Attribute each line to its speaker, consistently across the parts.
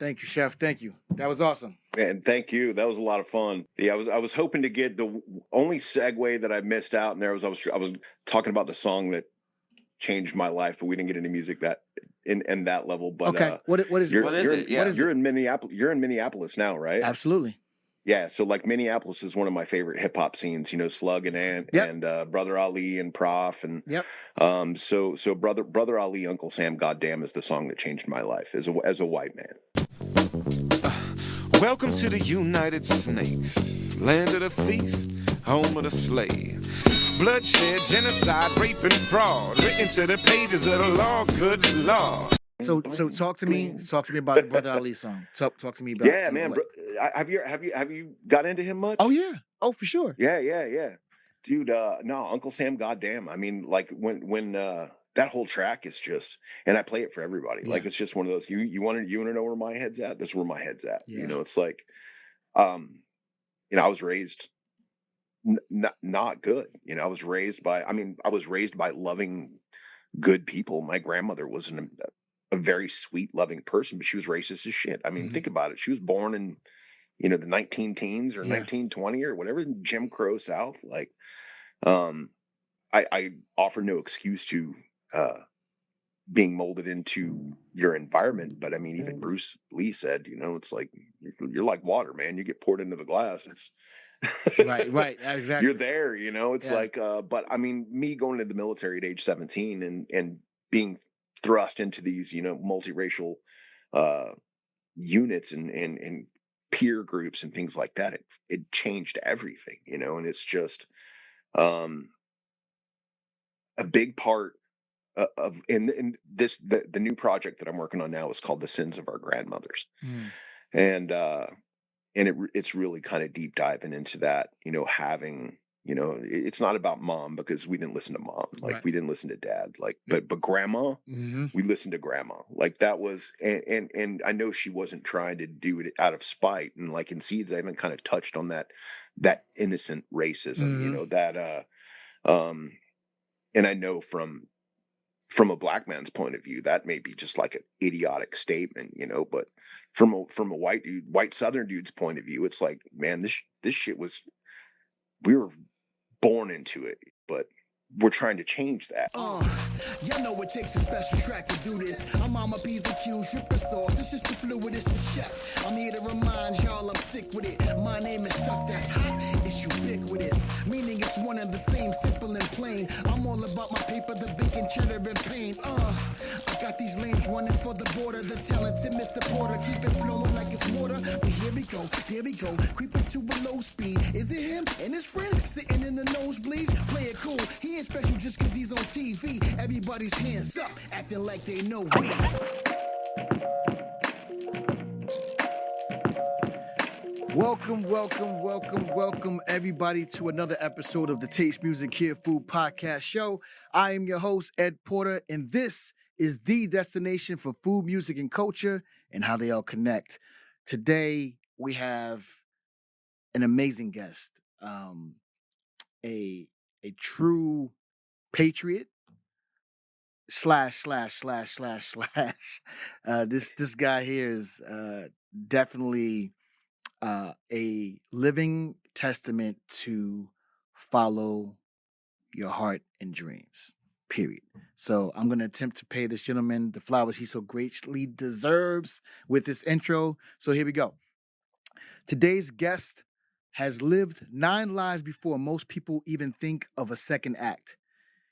Speaker 1: Thank you, Chef. Thank you. That was awesome.
Speaker 2: And thank you. That was a lot of fun. Yeah, I was hoping to get the only segue that I missed out in there was I was talking about the song that changed my life, but we didn't get into music that in that level. But
Speaker 1: okay, what is
Speaker 2: it?
Speaker 1: You're
Speaker 2: in Minneapolis. You're in Minneapolis now, right?
Speaker 1: Absolutely.
Speaker 2: Yeah, so like Minneapolis is one of my favorite hip hop scenes. You know, Slug and Ant and Brother Ali and Prof and So Brother Ali, Uncle Sam, Goddamn is the song that changed my life as a white man.
Speaker 3: Welcome to the United Snakes, land of the thief, home of the slave. Bloodshed, genocide, rape, and fraud, written to the pages of the law, good Lord.
Speaker 1: So talk to me about the Brother Ali song. Talk to me about.
Speaker 2: Yeah, man. Have you got into him much?
Speaker 1: Oh yeah. Oh, for sure.
Speaker 2: Yeah. Dude, no, Uncle Sam, Goddamn. I mean, like when that whole track is just, and I play it for everybody. Yeah. Like it's just one of those. You want to know where my head's at? That's where my head's at. Yeah. You know, it's like, I was raised not good. You know, I was raised by loving, good people. My grandmother was a very sweet, loving person, but she was racist as shit. I mean, think about it. She was born in, the 19-teens or 1920 or whatever, Jim Crow South. Like, I offer no excuse to being molded into your environment, but I mean, even Bruce Lee said, it's like you're like water, man. You get poured into the glass. It's
Speaker 1: right, exactly.
Speaker 2: You're there, It's like, but I mean, me going into the military at age 17 and being thrust into these, multiracial units and peer groups and things like that, it changed everything, and it's just a big part of the new project that I'm working on now is called The Sins of Our Grandmothers. And it's really kind of deep diving into that, having, it's not about mom because we didn't listen to mom, like we didn't listen to dad, like, but grandma, we listened to grandma, like that was, and I know she wasn't trying to do it out of spite. And like in Seeds, I haven't kind of touched on that innocent racism, and I know from a black man's point of view, that may be just like an idiotic statement, but from a white Southern dude's point of view, it's like, man, this shit we were born into it, but we're trying to change that.
Speaker 4: Y'all know it takes a special track to do this. I'm on my P's and Q's, dripping sauce. It's just the fluid, it's the chef. I'm here to remind y'all I'm sick with it. My name is stuff that's hot. It's ubiquitous, meaning it's one and the same, simple and plain. I'm all about my paper, the bacon, cheddar, and pain. I got these lanes running for the border. The talented Mr. Porter, keep it flowing like it's water. But here we go, there we go, creeping to a low speed. Is it him and his friend sitting in the nosebleeds? Play it cool, he ain't special just cause he's on TV. Everybody's hands up, acting like they know we.
Speaker 1: Welcome everybody to another episode of the Taste Music Here Food Podcast Show. I am your host, Ed Porter, and this is the destination for food, music, and culture and how they all connect. Today, we have an amazing guest, a true patriot slash. This guy here is definitely a living testament to follow your heart and dreams, period. So I'm going to attempt to pay this gentleman the flowers he so greatly deserves with this intro. So here we go. Today's guest has lived 9 lives before most people even think of a second act.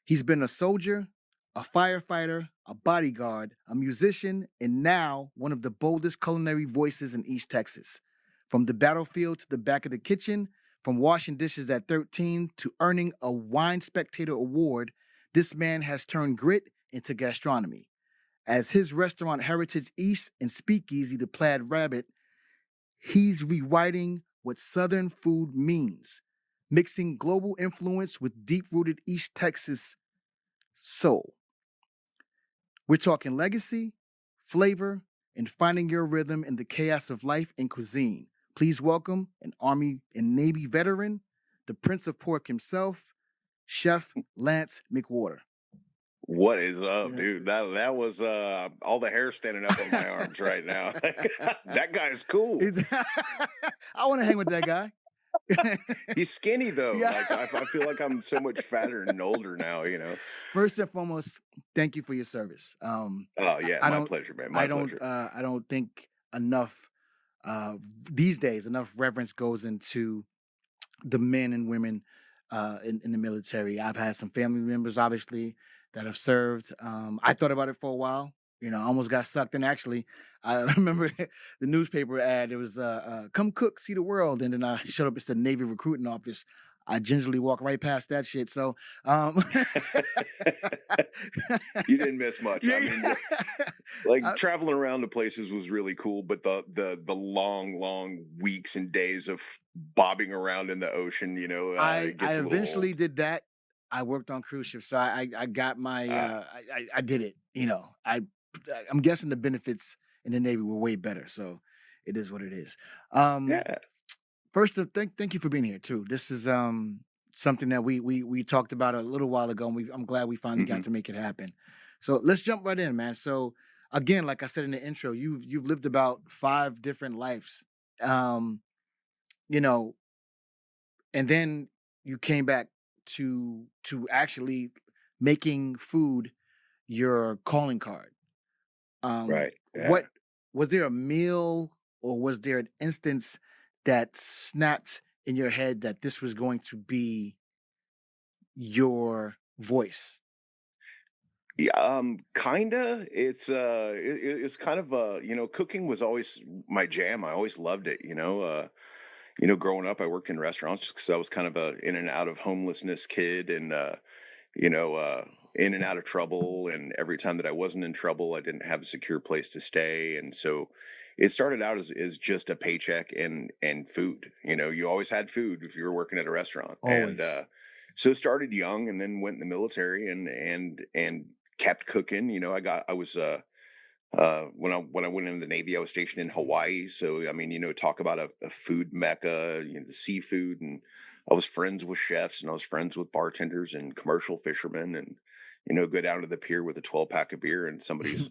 Speaker 1: He's been a soldier, a firefighter, a bodyguard, a musician, and now one of the boldest culinary voices in East Texas. From the battlefield to the back of the kitchen, from washing dishes at 13 to earning a Wine Spectator Award, this man has turned grit into gastronomy. As his restaurant Heritage East and Speakeasy, the Plaid Rabbit, he's rewriting what Southern food means, mixing global influence with deep-rooted East Texas soul. We're talking legacy, flavor, and finding your rhythm in the chaos of life and cuisine. Please welcome an Army and Navy veteran, the Prince of Pork himself, Chef Lance McWhorter.
Speaker 2: What is up,
Speaker 1: Yeah.
Speaker 2: dude? That was all the hair standing up on my arms right now. That guy is cool.
Speaker 1: I want to hang with that guy.
Speaker 2: He's skinny though.
Speaker 1: Yeah.
Speaker 2: Like I feel like I'm so much fatter and older now, you know.
Speaker 1: First and foremost, thank you for your service.
Speaker 2: Oh yeah,
Speaker 1: I
Speaker 2: my
Speaker 1: don't,
Speaker 2: pleasure, man. My pleasure.
Speaker 1: I don't think enough these days enough reverence goes into the men and women in the military. I've had some family members, obviously, that have served. I thought about it for a while. You know, I almost got sucked in. Actually, I remember the newspaper ad. It was "Come cook, see the world," and then I showed up at the Navy recruiting office. I gingerly walked right past that shit. So,
Speaker 2: You didn't miss much.
Speaker 1: yeah,
Speaker 2: I mean, like
Speaker 1: I,
Speaker 2: traveling around to places was really cool, but the long weeks and days of bobbing around in the ocean, you know, it
Speaker 1: I
Speaker 2: gets a little
Speaker 1: eventually
Speaker 2: old.
Speaker 1: did that. I worked on cruise ships, so I got my
Speaker 2: Ah,
Speaker 1: I did it. You know, I'm guessing the benefits in the Navy were way better, so it is what it is. Um,
Speaker 2: yeah.
Speaker 1: First, thank you for being here too. This is something that we talked about a little while ago, and I'm glad we finally
Speaker 2: Hmm.
Speaker 1: got to make it happen. So let's jump right in, man. So again, like I said in the intro, you've lived about 5 different lives. Um, you know, and then you came back to actually making food your calling card.
Speaker 2: Right. Yeah.
Speaker 1: What was there a meal or was there an instance that snapped in your head that this was going to be your voice?
Speaker 2: Yeah, kinda. It's kind of you know, cooking was always my jam. I always loved it. You know, growing up, I worked in restaurants because I was kind of a in and out of homelessness kid, and you know, in and out of trouble. And every time that I wasn't in trouble, I didn't have a secure place to stay, and so it started out as just a paycheck and food. You know, you always had food if you were working at a restaurant, and
Speaker 1: Always.
Speaker 2: so started young, and then went in the military and kept cooking. You know, I was when I went into the Navy, I was stationed in Hawaii. So I mean, you know, talk about a food mecca, you know, the seafood, and I was friends with chefs, and I was friends with bartenders and commercial fishermen, and you know, go down to the pier with a 12-pack of beer, and somebody's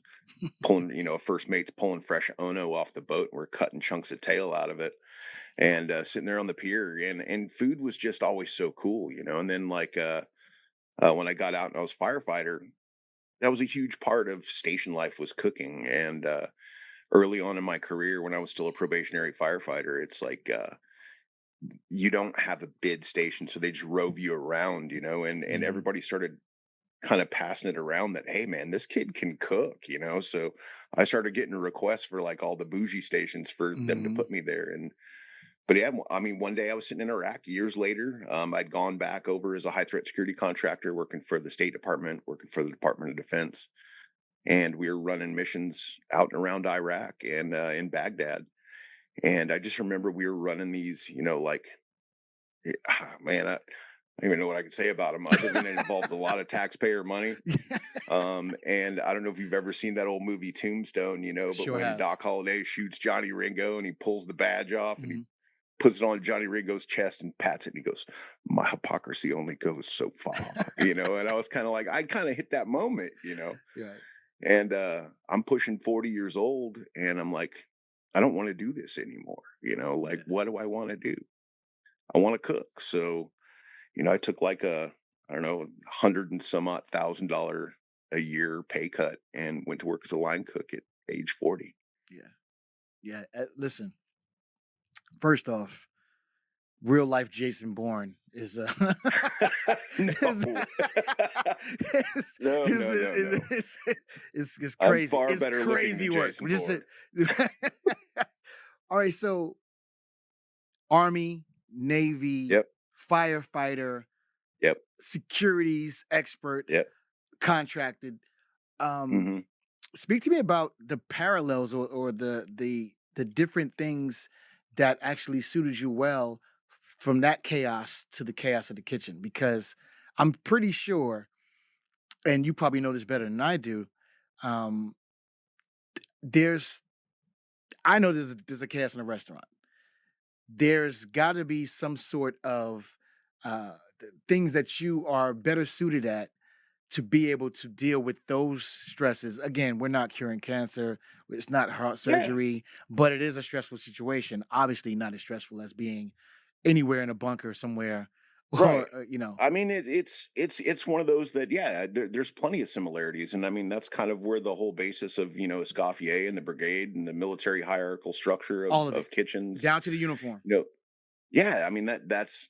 Speaker 2: pulling, you know, a first mate's pulling fresh ono off the boat, and we're cutting chunks of tail out of it, and sitting there on the pier, and food was just always so cool, you know. And then like when I got out and I was firefighter, that was a huge part of station life was cooking. And early on in my career, when I was still a probationary firefighter, it's like you don't have a bid station, so they drove you around, you know, and
Speaker 1: Mhm.
Speaker 2: everybody started kind of passing it around that, hey man, this kid can cook, you know. So I started getting requests for like all the bougie stations for them to
Speaker 1: Mhm.
Speaker 2: put me there. And but yeah, I mean, one day I was sitting in Iraq years later. I'd gone back over as a high threat security contractor, working for the State Department, working for the Department of Defense, and we were running missions out and around Iraq and in Baghdad. And I just remember we were running these, you know, like, man, I don't even know what I could say about them other than it involved a lot of taxpayer money. And I don't know if you've ever seen that old movie Tombstone, you know, but
Speaker 1: Sure
Speaker 2: when
Speaker 1: have.
Speaker 2: Doc Holliday shoots Johnny Ringo and he pulls the badge off and he
Speaker 1: Mhm.
Speaker 2: puts it on Johnny Ringo's chest and pats it and he goes, my hypocrisy only goes so far, you know. And I was kind of like, I kind of hit that moment, you know.
Speaker 1: Yeah.
Speaker 2: And I'm pushing 40 years old and I'm like, I don't want to do this anymore, you know. Like,
Speaker 1: Yeah.
Speaker 2: what do I want to do? I want to cook. So you know, I took like a, I don't know, 100 and some odd thousand dollar a year pay cut and went to work as a line cook at age 40.
Speaker 1: Yeah. Yeah. Listen, first off, real life Jason Bourne is is,
Speaker 2: No,
Speaker 1: is,
Speaker 2: no,
Speaker 1: is,
Speaker 2: no, no,
Speaker 1: is,
Speaker 2: no.
Speaker 1: is, is
Speaker 2: I'm
Speaker 1: crazy.
Speaker 2: far
Speaker 1: It's
Speaker 2: better looking
Speaker 1: crazy
Speaker 2: than
Speaker 1: work.
Speaker 2: Jason
Speaker 1: Just
Speaker 2: Bourne.
Speaker 1: all right. So Army, Navy,
Speaker 2: Yep,
Speaker 1: firefighter,
Speaker 2: yep,
Speaker 1: securities expert,
Speaker 2: yep.
Speaker 1: contracted. Um,
Speaker 2: Hmm.
Speaker 1: Speak to me about the parallels or the different things that actually suited you well from that chaos to the chaos of the kitchen, because I'm pretty sure, and you probably know this better than I do. Um, there's I know there's a chaos in a restaurant. There's got to be some sort of things that you are better suited at to be able to deal with those stresses. Again, we're not curing cancer. It's not heart
Speaker 2: Yeah.
Speaker 1: surgery, but it is a stressful situation. Obviously not as stressful as being anywhere in a bunker somewhere
Speaker 2: Right.
Speaker 1: or, you know,
Speaker 2: I mean, it's one of those that, yeah, there's plenty of similarities, and I mean that's kind of where the whole basis of Escoffier and the brigade and the military hierarchical structure
Speaker 1: all of it
Speaker 2: of kitchens,
Speaker 1: down to the uniform.
Speaker 2: you know, yeah, I mean that's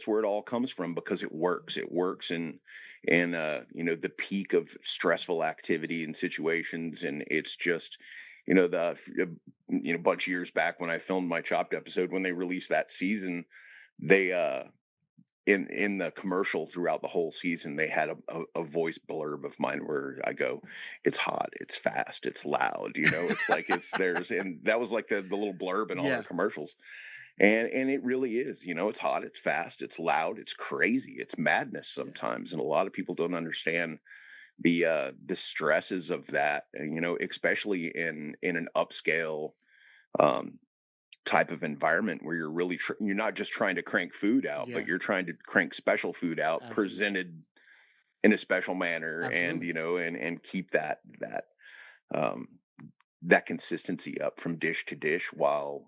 Speaker 2: where it all comes from, because it works. It works in the peak of stressful activity and situations, and it's just bunch of years back when I filmed my Chopped episode, when they released that season, they in the commercial throughout the whole season, they had a voice blurb of mine where I go, "It's hot, it's fast, it's loud." It's like it's there's and that was like the little blurb in all our
Speaker 1: Yeah.
Speaker 2: commercials. And it really is, it's hot, it's fast, it's loud, it's crazy, it's madness
Speaker 1: Yeah.
Speaker 2: sometimes. And a lot of people don't understand the stresses of that, especially in an upscale um type of environment where you're really you're not just trying to crank food out,
Speaker 1: Yeah.
Speaker 2: but you're trying to crank special food out,
Speaker 1: Absolutely.
Speaker 2: presented in a special manner, and
Speaker 1: Absolutely.
Speaker 2: and keep um that consistency up from dish to dish while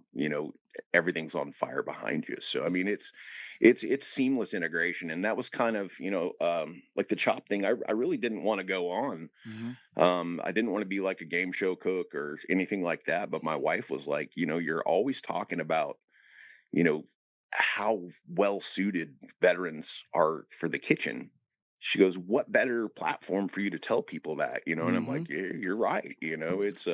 Speaker 2: everything's on fire behind you. So I mean, it's seamless integration, and that was kind of like the chop thing. I really didn't want to go on.
Speaker 1: Hmm.
Speaker 2: I didn't want to be like a game show cook or anything like that, but my wife was like, you're always talking about you know how well suited veterans are for the kitchen. She goes, what better platform for you to tell people that? And I'm
Speaker 1: Hmm.
Speaker 2: like, yeah, you're right. It's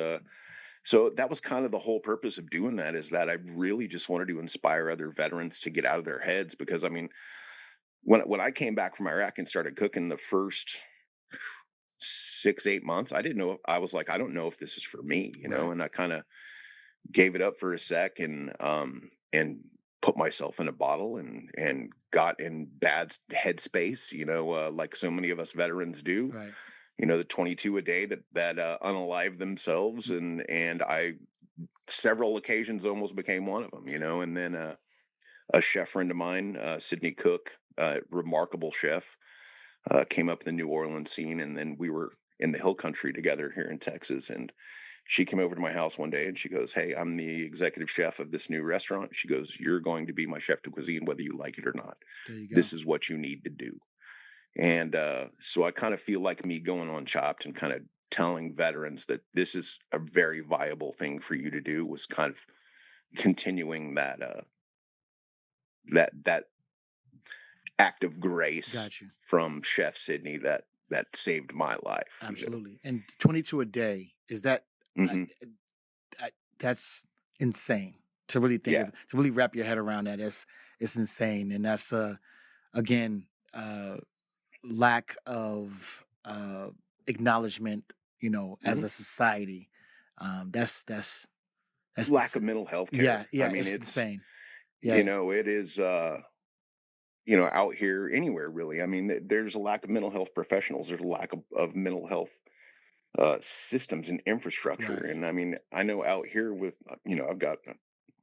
Speaker 2: so that was kind of the whole purpose of doing that, is that I really just wanted to inspire other veterans to get out of their heads. Because I mean, when I came back from Iraq and started cooking the first 6-8 months, I didn't know. I was like, I don't know if this is for me,
Speaker 1: Right.
Speaker 2: and I kind of gave it up for a sec, and put myself in a bottle, and got in bad headspace, like so many of us veterans do.
Speaker 1: Right.
Speaker 2: The 22 a day that unalive themselves, and I several occasions almost became one of them, and then a chef friend of mine, Sydney Cook, remarkable chef, came up in the New Orleans scene, and then we were in the hill country together here in Texas, and she came over to my house one day and she goes, "Hey, I'm the executive chef of this new restaurant." She goes, "You're going to be my chef de cuisine, whether you like it or not.
Speaker 1: There you go.
Speaker 2: This is what you need to do." And so I kind of feel like me going on Chopped and kind of telling veterans that this is a very viable thing for you to do was kind of continuing that act of grace
Speaker 1: Got you.
Speaker 2: from Chef Sydney that saved my life.
Speaker 1: Absolutely. And 22 a day, is that, I,
Speaker 2: Hmm.
Speaker 1: that's insane to really think
Speaker 2: Yeah.
Speaker 1: of, to really wrap your head around that. It's insane. And that's, again, lack of acknowledgement, as
Speaker 2: Hmm.
Speaker 1: a society. That's
Speaker 2: Lack of mental health
Speaker 1: yeah,
Speaker 2: care. I
Speaker 1: yeah,
Speaker 2: mean,
Speaker 1: it's
Speaker 2: it's
Speaker 1: insane. Yeah,
Speaker 2: it is out here anywhere really. I mean, there's a lack of mental health professionals. There's a lack of mental health systems and infrastructure.
Speaker 1: right,
Speaker 2: And I mean, I know out here with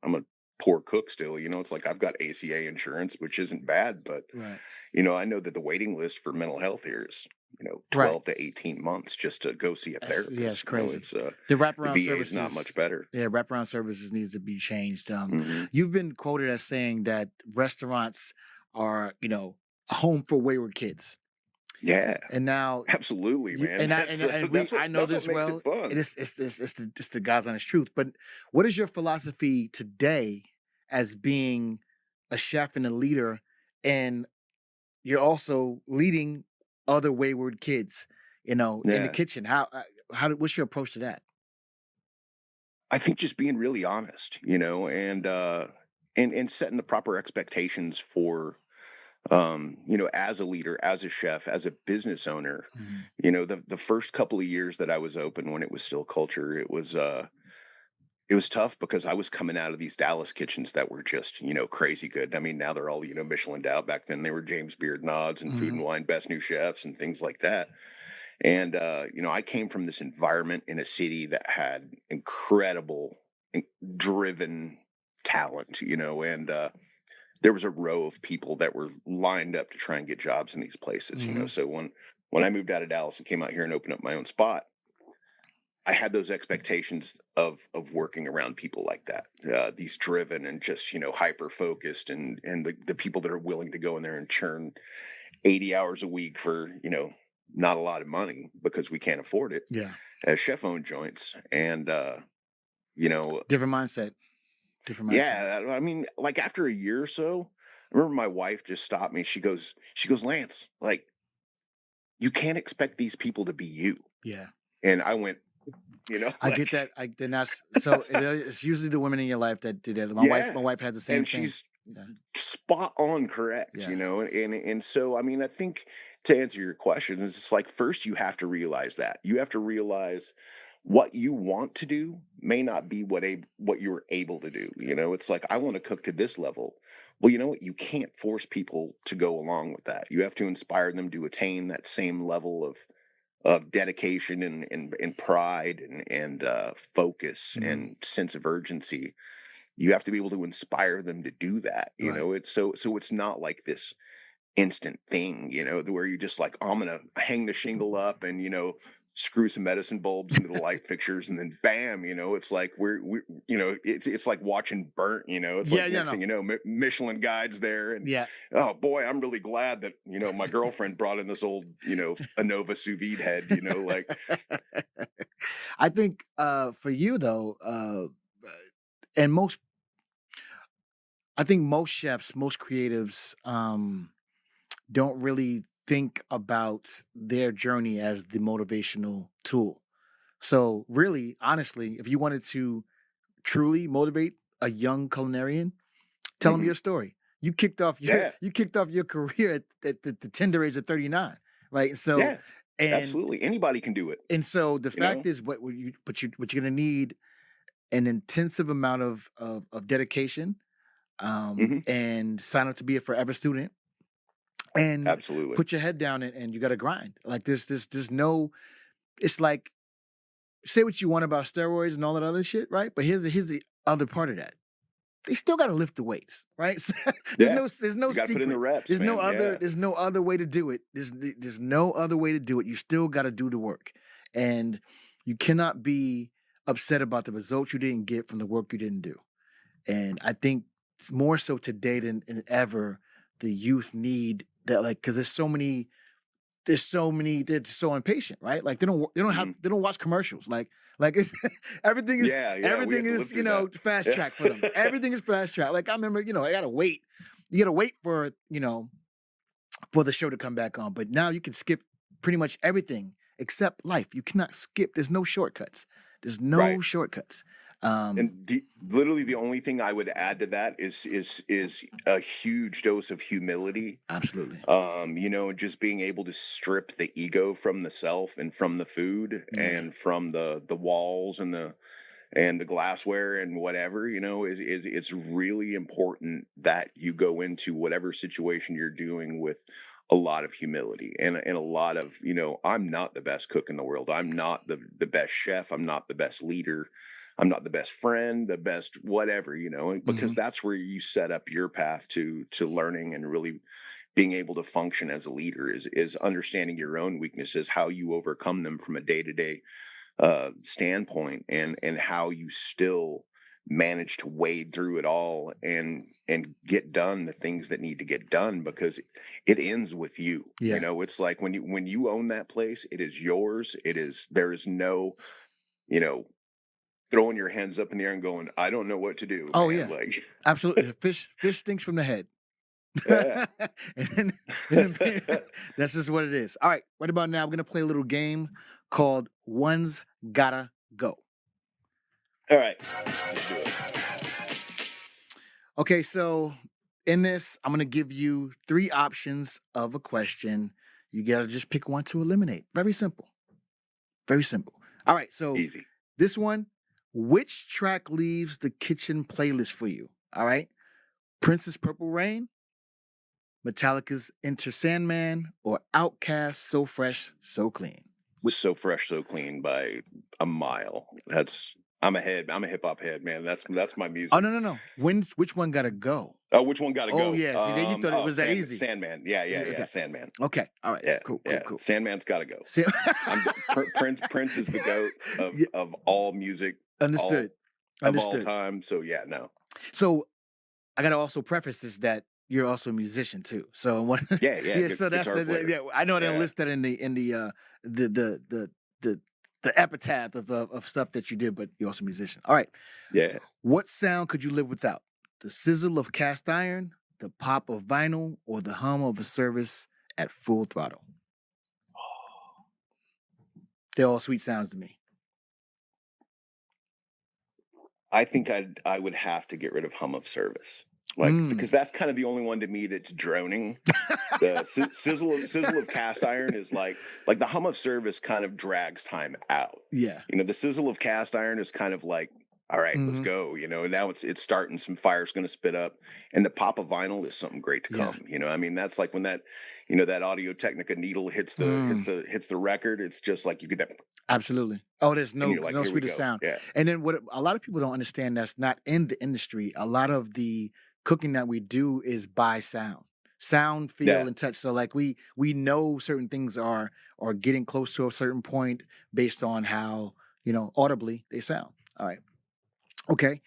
Speaker 2: I'm a poor cook still. It's like I've got ACA insurance, which isn't bad, but
Speaker 1: right,
Speaker 2: I know that the waiting list for mental health here is
Speaker 1: right.
Speaker 2: 12 to 18 months just to go see a
Speaker 1: Yeah, it's
Speaker 2: therapist.
Speaker 1: crazy.
Speaker 2: It's
Speaker 1: The
Speaker 2: the
Speaker 1: wraparound
Speaker 2: VA is not much
Speaker 1: services,
Speaker 2: better.
Speaker 1: yeah, wraparound services needs to be changed.
Speaker 2: Hmm.
Speaker 1: You've been quoted as saying that restaurants are, a home for wayward kids.
Speaker 2: Yeah.
Speaker 1: And now,
Speaker 2: Absolutely, man.
Speaker 1: I know
Speaker 2: That's what
Speaker 1: this
Speaker 2: makes it
Speaker 1: well.
Speaker 2: fun.
Speaker 1: It's the God's honest truth. But what is your philosophy today as being a chef and a leader, and you're also leading other wayward kids, in the
Speaker 2: Yeah.
Speaker 1: kitchen? What's your approach to that?
Speaker 2: I think just being really honest, and setting the proper expectations for as a leader, as a chef, as a business owner.
Speaker 1: Mhm.
Speaker 2: The first couple of years that I was open, when it was still culture, it was tough because I was coming out of these Dallas kitchens that were just, crazy good. I mean, now they're all, Michelin Dow. Back then they were James Beard Nods and Food
Speaker 1: Mhm.
Speaker 2: and Wine Best New Chefs and things like that. And I came from this environment in a city that had incredible driven talent, and there was a row of people that were lined up to try and get jobs in these places.
Speaker 1: Mhm.
Speaker 2: So when I moved out of Dallas and came out here and opened up my own spot, I had those expectations of working around people like that, these driven and just, hyper focused and the people that are willing to go in there and churn 80 hours a week for, not a lot of money because we can't afford it.
Speaker 1: Yeah.
Speaker 2: As chef owned joints. And,
Speaker 1: different mindset.
Speaker 2: Yeah. I mean, like after a year or so, I remember my wife just stopped me. She goes, Lance, like, you can't expect these people to be you.
Speaker 1: Yeah.
Speaker 2: And I went,
Speaker 1: I get that. Then that's so. It's usually the women in your life that did that. My wife had the same
Speaker 2: and
Speaker 1: thing.
Speaker 2: She's spot on correct. And so I mean, I think to answer your question, it's like first you have to realize that you have to realize what you want to do may not be what you're able to do. It's like I want to cook to this level. Well, you know what? You can't force people to go along with that. You have to inspire them to attain that same level of dedication and pride and focus and sense of urgency. You have to be able to inspire them to do that. It's so it's not like this instant thing, where you're just like, oh, I'm gonna hang the shingle up and screw some medicine bulbs into the light fixtures and then bam, it's like we're it's like watching burnt, it's like next thing you know, Michelin guides there and oh boy, I'm really glad that my girlfriend brought in this old Anova sous vide head, like
Speaker 1: I think for you though, and I think most chefs, most creatives don't really think about their journey as the motivational tool. So really, honestly, if you wanted to truly motivate a young culinarian, tell them your story. You kicked off your career at the tender age of 39, right? So
Speaker 2: absolutely anybody can do it.
Speaker 1: And so the fact is, what you're gonna need an intensive amount of dedication, and sign up to be a forever student. And
Speaker 2: absolutely
Speaker 1: put your head down and you got to grind. Like there's no, it's like, say what you want about steroids and all that other shit, right? But here's the other part of that. They still got to lift the weights, right? There's no
Speaker 2: you gotta
Speaker 1: secret.
Speaker 2: Put in the reps,
Speaker 1: there's
Speaker 2: man.
Speaker 1: There's no other way to do it. There's no other way to do it. You still got to do the work, and you cannot be upset about the results you didn't get from the work you didn't do. And I think it's more so today than ever, the youth need that, like, because there's so many, they're so impatient, right? Like they don't watch commercials. Like it's everything is fast track for them. Everything is fast track. Like I remember, I gotta wait. You gotta wait for for the show to come back on. But now you can skip pretty much everything except life. You cannot skip. There's no shortcuts. There's no shortcuts.
Speaker 2: And literally the only thing I would add to that is a huge dose of humility.
Speaker 1: Absolutely.
Speaker 2: Just being able to strip the ego from the self and from the food and from the walls and the glassware and whatever, it's really important that you go into whatever situation you're doing with a lot of humility and a lot of, I'm not the best cook in the world. I'm not the best chef. I'm not the best leader. I'm not the best friend, the best whatever, because that's where you set up your path to learning and really being able to function as a leader is understanding your own weaknesses, how you overcome them from a day-to-day standpoint and how you still manage to wade through it all and get done the things that need to get done, because it ends with you. It's like when you own that place, it is yours. There is no, throwing your hands up in the air and going, I don't know what to do.
Speaker 1: Oh
Speaker 2: man.
Speaker 1: yeah, absolutely. Fish stinks from the head. and that's just what it is. All right, right about now, we're gonna play a little game called One's Gotta Go.
Speaker 2: All right, let's do it.
Speaker 1: Okay, so in this, I'm gonna give you 3 options of a question. You gotta just pick one to eliminate. Very simple. Very simple. All right, so
Speaker 2: easy.
Speaker 1: This one. Which track leaves the kitchen playlist for you? All right. Prince's Purple Rain, Metallica's Enter Sandman, or Outkast So Fresh, So Clean?
Speaker 2: So Fresh, So Clean by a mile. I'm a hip hop head, man. That's my music.
Speaker 1: Oh, no. Which one gotta go?
Speaker 2: Oh, which one got to
Speaker 1: Oh
Speaker 2: go?
Speaker 1: yeah. See, then you thought it was that easy.
Speaker 2: Sandman. Yeah,
Speaker 1: Okay.
Speaker 2: Sandman.
Speaker 1: Okay. All right.
Speaker 2: Yeah,
Speaker 1: Cool.
Speaker 2: yeah. Sandman's got to go.
Speaker 1: Sa-
Speaker 2: Prince is the goat
Speaker 1: Yeah,
Speaker 2: of all music,
Speaker 1: understood.
Speaker 2: of all
Speaker 1: Understood.
Speaker 2: time. So yeah, no.
Speaker 1: So I gotta also preface this that you're also a musician too. So
Speaker 2: Yeah,
Speaker 1: yeah. So that's
Speaker 2: guitar player.
Speaker 1: yeah. I know I didn't
Speaker 2: Yeah.
Speaker 1: list that in the the the epitaph of stuff that you did, but you're also a musician. All right.
Speaker 2: Yeah.
Speaker 1: What sound could you live without? The sizzle of cast iron, the pop of vinyl, or the hum of a service at full throttle? They're all sweet sounds to me.
Speaker 2: I think I would have to get rid of hum of service, like because that's kind of the only one to me that's droning. The sizzle of cast iron is like the hum of service kind of drags time out.
Speaker 1: Yeah.
Speaker 2: You know, the sizzle of cast iron is kind of like, all right, let's go. You know, and now it's starting. Some fire's going to spit up, and the pop of vinyl is something great to come. You know, I mean, that's like when that, you know, that Audio Technica needle hits the record. It's just like you get that.
Speaker 1: Absolutely. Oh, there's no
Speaker 2: Like,
Speaker 1: no sweeter sound.
Speaker 2: Yeah.
Speaker 1: And then what a lot of people don't understand that's not in the industry. A lot of the cooking that we do is by sound, feel, and touch. So like we know certain things are getting close to a certain point based on how, you know, audibly they sound. All right. Okay.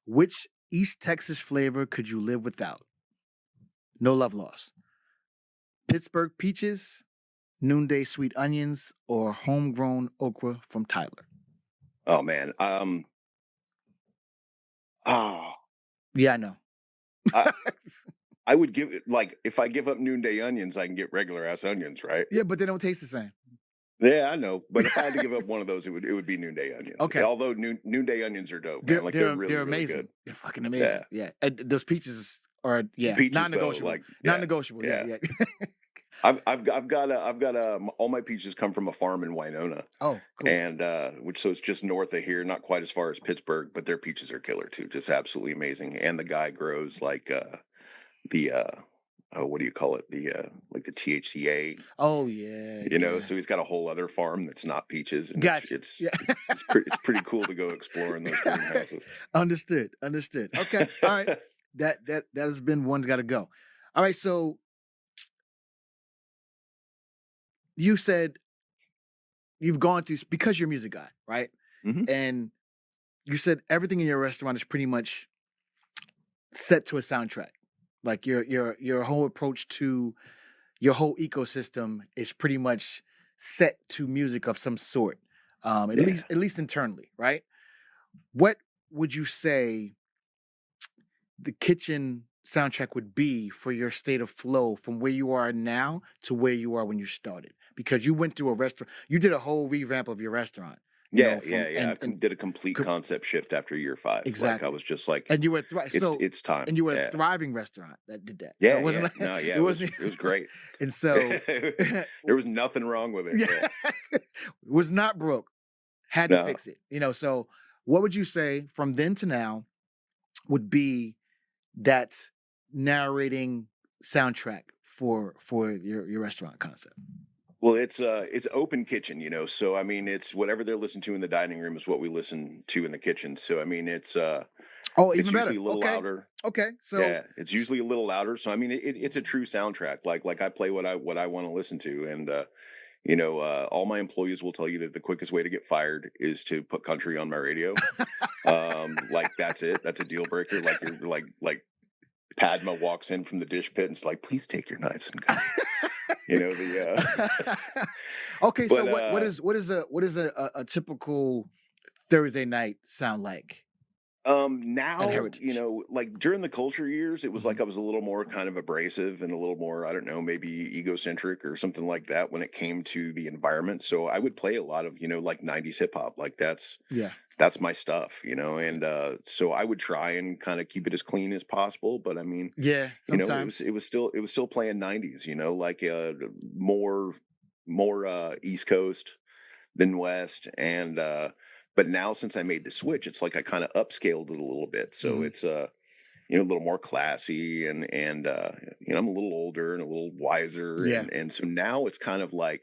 Speaker 1: Which East Texas flavor could you live without? No love lost. Pittsburgh peaches, noonday sweet onions, or homegrown okra from Tyler?
Speaker 2: Oh man.
Speaker 1: Yeah, I know.
Speaker 2: I would give it, like, if I give up noonday onions, I can get regular ass onions, right?
Speaker 1: Yeah, but they don't taste the same.
Speaker 2: Yeah, I know. But if I had to give up one of those, it would be noonday onions.
Speaker 1: Okay.
Speaker 2: Although noonday onions are dope, man. Like they're really
Speaker 1: amazing.
Speaker 2: Really good.
Speaker 1: They're fucking amazing. Yeah. And those peaches are
Speaker 2: Peaches,
Speaker 1: non-negotiable.
Speaker 2: though, like,
Speaker 1: non-negotiable. Yeah.
Speaker 2: I've got all my peaches come from a farm in Winona.
Speaker 1: Oh, cool.
Speaker 2: And so it's just north of here, not quite as far as Pittsburgh, but their peaches are killer too, just absolutely amazing. And the guy grows like what do you call it? Like the THCA.
Speaker 1: Oh yeah.
Speaker 2: You know, so he's got a whole other farm that's not peaches, and
Speaker 1: gotcha.
Speaker 2: it's pretty cool to go explore in those greenhouses.
Speaker 1: Understood. Okay. All right. That has been one's got to go. All right. So you said you've gone through because you're a music guy, right?
Speaker 2: Mm-hmm.
Speaker 1: And you said everything in your restaurant is pretty much set to a soundtrack. Like your whole approach to your whole ecosystem is pretty much set to music of some sort. At least internally, right? What would you say the kitchen soundtrack would be for your state of flow from where you are now to where you are when you started? Because you went to a restaurant, you did a whole revamp of your restaurant.
Speaker 2: I did a complete concept shift after year 5.
Speaker 1: Exactly.
Speaker 2: Like I was just like,
Speaker 1: and you were
Speaker 2: it's time.
Speaker 1: And you were a thriving restaurant that did that.
Speaker 2: Yeah,
Speaker 1: so it wasn't
Speaker 2: it was great.
Speaker 1: And so
Speaker 2: there was nothing wrong with it.
Speaker 1: Yeah. It was not broke. Had to fix it. You know, so what would you say from then to now would be that narrating soundtrack for your restaurant concept?
Speaker 2: Well, it's open kitchen, you know. So I mean, it's whatever they're listening to in the dining room is what we listen to in the kitchen. So I mean, it's
Speaker 1: even
Speaker 2: it's
Speaker 1: better.
Speaker 2: Usually a little louder.
Speaker 1: Okay, so
Speaker 2: yeah, it's usually a little louder. So I mean, it's a true soundtrack. Like I play what I want to listen to, and you know, all my employees will tell you that the quickest way to get fired is to put country on my radio. Like that's it. That's a deal breaker. Like you're like Padma walks in from the dish pit and it's like, please take your knives and go. You know
Speaker 1: Okay, but, so what is a typical Thursday night sound like?
Speaker 2: Now, you know, like during the culture years, it was like I was a little more kind of abrasive and a little more, I don't know, maybe egocentric or something like that when it came to the environment. So I would play a lot of, you know, like 90s hip hop. Like that's my stuff, you know, and so I would try and kind of keep it as clean as possible. But I mean,
Speaker 1: sometimes
Speaker 2: you know, it was still playing 90s, you know, like more East Coast than West. And but now since I made the switch, it's like I kind of upscaled it a little bit. So it's you know, a little more classy and you know, I'm a little older and a little wiser. And so now it's kind of like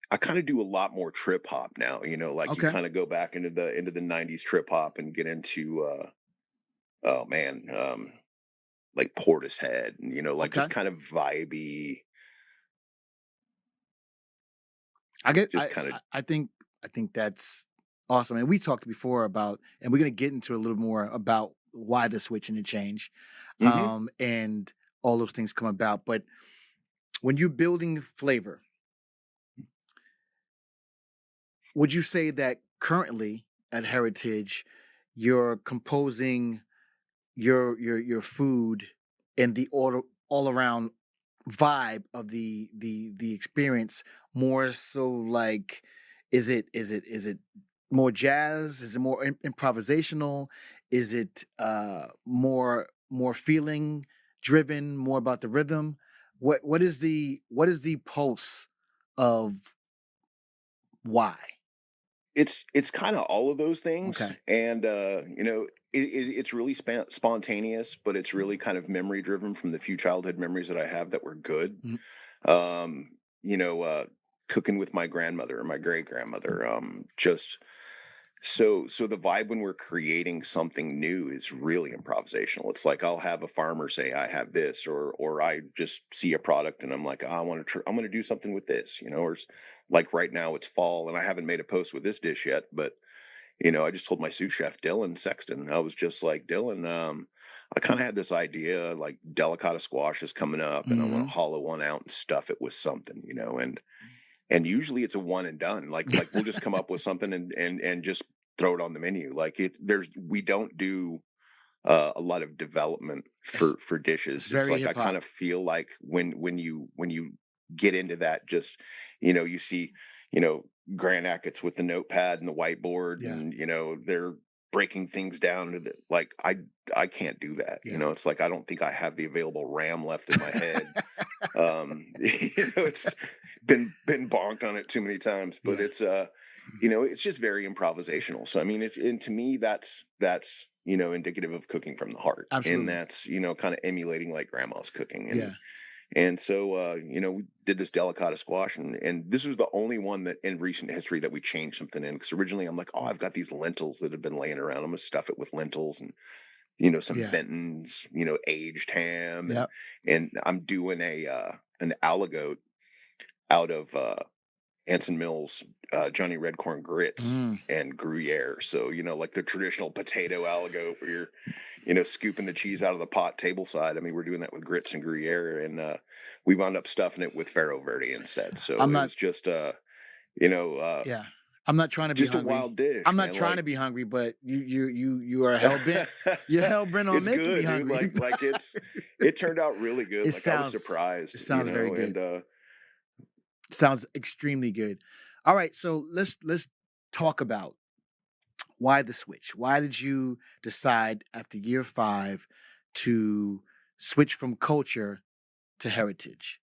Speaker 2: I kind of do a lot more trip hop now, you know, like you kind of go back into the 90s trip hop and get into oh man, like Portishead, and like
Speaker 1: Okay.
Speaker 2: just kind of vibey,
Speaker 1: I get.
Speaker 2: just kind of.
Speaker 1: I think that's awesome. And we talked before about, and we're gonna get into a little more about why the switch and the change,
Speaker 2: Hmm.
Speaker 1: and all those things come about. But when you're building flavor, would you say that currently at Heritage, you're composing your food and the all around vibe of the experience more so like is it more jazz, is it more improvisational, is it more feeling driven, more about the rhythm? What is the pulse of why?
Speaker 2: It's kind of all of those things,
Speaker 1: Okay.
Speaker 2: and it's really spontaneous, but it's really kind of memory driven from the few childhood memories that I have that were good.
Speaker 1: Mhm.
Speaker 2: Um, you know, cooking with my grandmother or my great grandmother, just so the vibe when we're creating something new is really improvisational. It's like I'll have a farmer say I have this, or I just see a product and I'm like, "Ah, I want to I'm going to do something with this, or like right now it's fall and I haven't made a post with this dish yet, but I just told my sous chef Dylan Sexton, I was just like, Dylan, I kind of had this idea like delicata squash is coming up and I want
Speaker 1: Mm-hmm.
Speaker 2: to hollow one out and stuff it with something, and usually it's a one and done. Like we'll just come up with something and just throw it on the menu. Like we don't do a lot of development
Speaker 1: it's,
Speaker 2: for
Speaker 1: it's
Speaker 2: dishes. It's
Speaker 1: very
Speaker 2: like I
Speaker 1: hip
Speaker 2: kind
Speaker 1: hop.
Speaker 2: of feel like when you get into that, just you see Grand Acats with the notepad and the whiteboard,
Speaker 1: Yeah.
Speaker 2: and they're breaking things down to like I can't do that.
Speaker 1: Yeah.
Speaker 2: It's like I don't think I have the available RAM left in my head. It's been bonked on it too many times, but
Speaker 1: Yeah.
Speaker 2: it's just very improvisational. So I mean, and to me, that's indicative of cooking from the heart, and
Speaker 1: Absolutely.
Speaker 2: that's kind of emulating like grandma's cooking,
Speaker 1: Yeah.
Speaker 2: and so we did this delicata squash, and this was the only one that in recent history that we changed something in, because originally I'm like, oh, I've got these lentils that have been laying around, I'm gonna stuff it with lentils and some
Speaker 1: Yeah.
Speaker 2: Benton's, aged ham, and
Speaker 1: Yep.
Speaker 2: I'm doing an aligote out of Anson Mills Johnny Redcorn grits
Speaker 1: Mm.
Speaker 2: and Gruyere. So like the traditional potato aligote where you're scooping the cheese out of the pot tableside. I mean, we're doing that with grits and Gruyere, and we wound up stuffing it with Faro Verde instead. So
Speaker 1: I'm
Speaker 2: it
Speaker 1: not.
Speaker 2: was just you know uh
Speaker 1: Yeah. I'm not trying to be
Speaker 2: just a
Speaker 1: hungry.
Speaker 2: wild dish,
Speaker 1: I'm not
Speaker 2: man.
Speaker 1: trying
Speaker 2: Like
Speaker 1: to be hungry, but you are hell bent. You're hell bent on
Speaker 2: it's
Speaker 1: making me
Speaker 2: good, dude.
Speaker 1: hungry.
Speaker 2: Like it turned out really good.
Speaker 1: it
Speaker 2: Like I was
Speaker 1: sounds it
Speaker 2: surprised,
Speaker 1: sounds very
Speaker 2: and
Speaker 1: good. Sounds extremely good. All right, so let's talk about why the switch. Why did you decide after year 5 to switch from culture to heritage?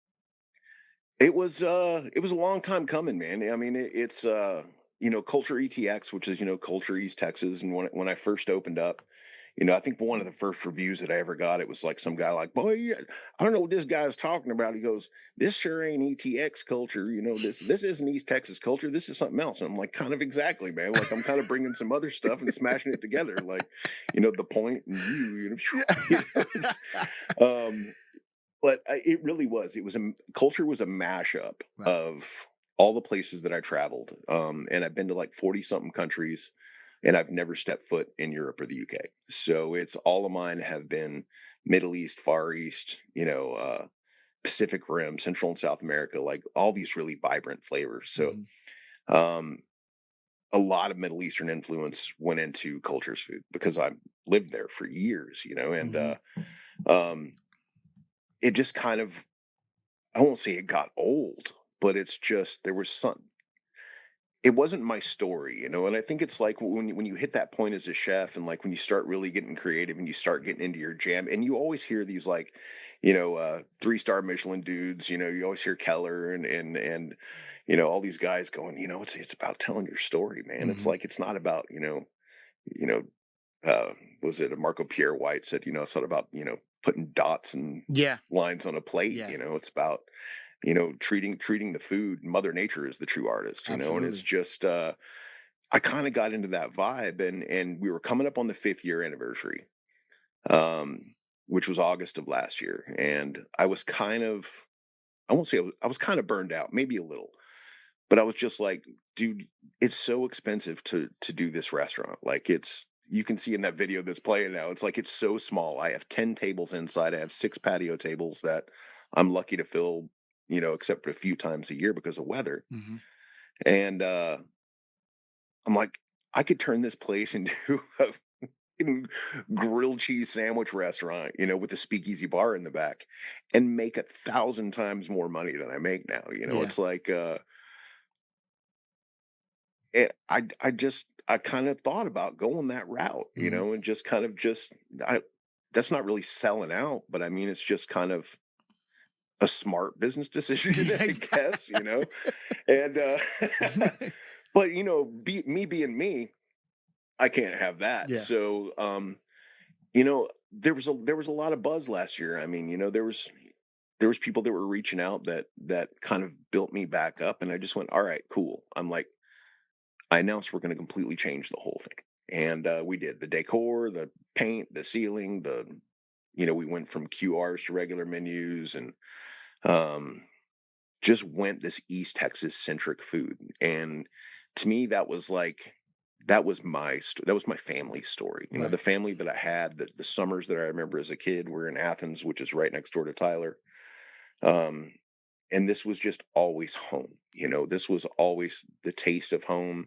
Speaker 2: it was a long time coming, man. I mean, it's Culture ETX, which is Culture East Texas, and when I first opened up, I think one of the first reviews that I ever got, it was like some guy like, boy, I don't know what this guy's talking about. He goes, this sure ain't ETX culture. This isn't East Texas culture. This is something else. And I'm like, kind of exactly, man. Like I'm kind of bringing some other stuff and smashing it together, like the point and it's, um, but it really was. It was culture was a mashup
Speaker 1: Right.
Speaker 2: of all the places that I traveled, and I've been to like 40 something countries, and I've never stepped foot in Europe or the UK. So it's all of mine have been Middle East, Far East, Pacific Rim, Central and South America, like all these really vibrant flavors. So
Speaker 1: Mhm.
Speaker 2: um, a lot of Middle Eastern influence went into culture's food because I lived there for years, and
Speaker 1: Mhm.
Speaker 2: um, it just kind of, I won't say it got old, but it's just there was some. It wasn't my story, and I think it's like when you hit that point as a chef, and like when you start really getting creative and you start getting into your jam, and you always hear these like, 3-star Michelin dudes, you always hear Keller and all these guys going, it's about telling your story, man. It's
Speaker 1: Mhm.
Speaker 2: like it's not about you know uh was it Marco Pierre White said, it's not about putting dots and
Speaker 1: Yeah.
Speaker 2: lines on a plate.
Speaker 1: Yeah.
Speaker 2: It's about treating the food. Mother Nature is the true artist, and it's
Speaker 1: Absolutely.
Speaker 2: just I kind of got into that vibe, and we were coming up on the 5th year anniversary which was August of last year. And I was kind of, I won't say I was kind of burned out, maybe a little, but I was just like, dude, it's so expensive to do this restaurant. Like you can see in that video that's playing now, it's like it's so small. I have 10 tables inside. I have 6 patio tables that I'm lucky to fill, except for a few times a year because of weather.
Speaker 1: Mm-hmm.
Speaker 2: And I'm like, I could turn this place into a grilled cheese sandwich restaurant, with a speakeasy bar in the back, and make 1,000 times more money than I make now.
Speaker 1: Yeah.
Speaker 2: It's like I kind of thought about going that route, and just kind of that's not really selling out, but I mean it's just kind of a smart business decision, I guess, and but me being me, I can't have that.
Speaker 1: Yeah.
Speaker 2: So there was a lot of buzz last year. I mean, there was people that were reaching out that kind of built me back up, and I just went, all right, cool. I'm like, I announced we're going to completely change the whole thing, and we did the decor, the paint, the ceiling, we went from QRs to regular menus, and just went this East Texas centric food. And to me, that was my family story.
Speaker 1: Right.
Speaker 2: The family that I had, the summers that I remember as a kid were in Athens, which is right next door to Tyler. And this was just always home. This was always the taste of home.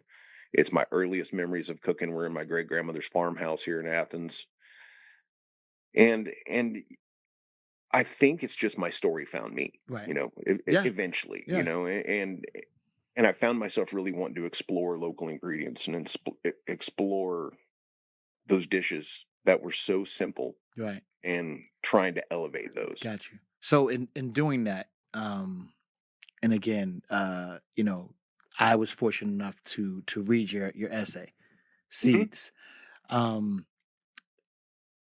Speaker 2: It's my earliest memories of cooking were in my great grandmother's farmhouse here in Athens. And I think it's just my story found me,
Speaker 1: Right.
Speaker 2: eventually,
Speaker 1: Yeah.
Speaker 2: and I found myself really wanting to explore local ingredients and explore those dishes that were so simple,
Speaker 1: Right.
Speaker 2: and trying to elevate those.
Speaker 1: Got you. So in doing that, and again, I was fortunate enough to read your essay, Seeds.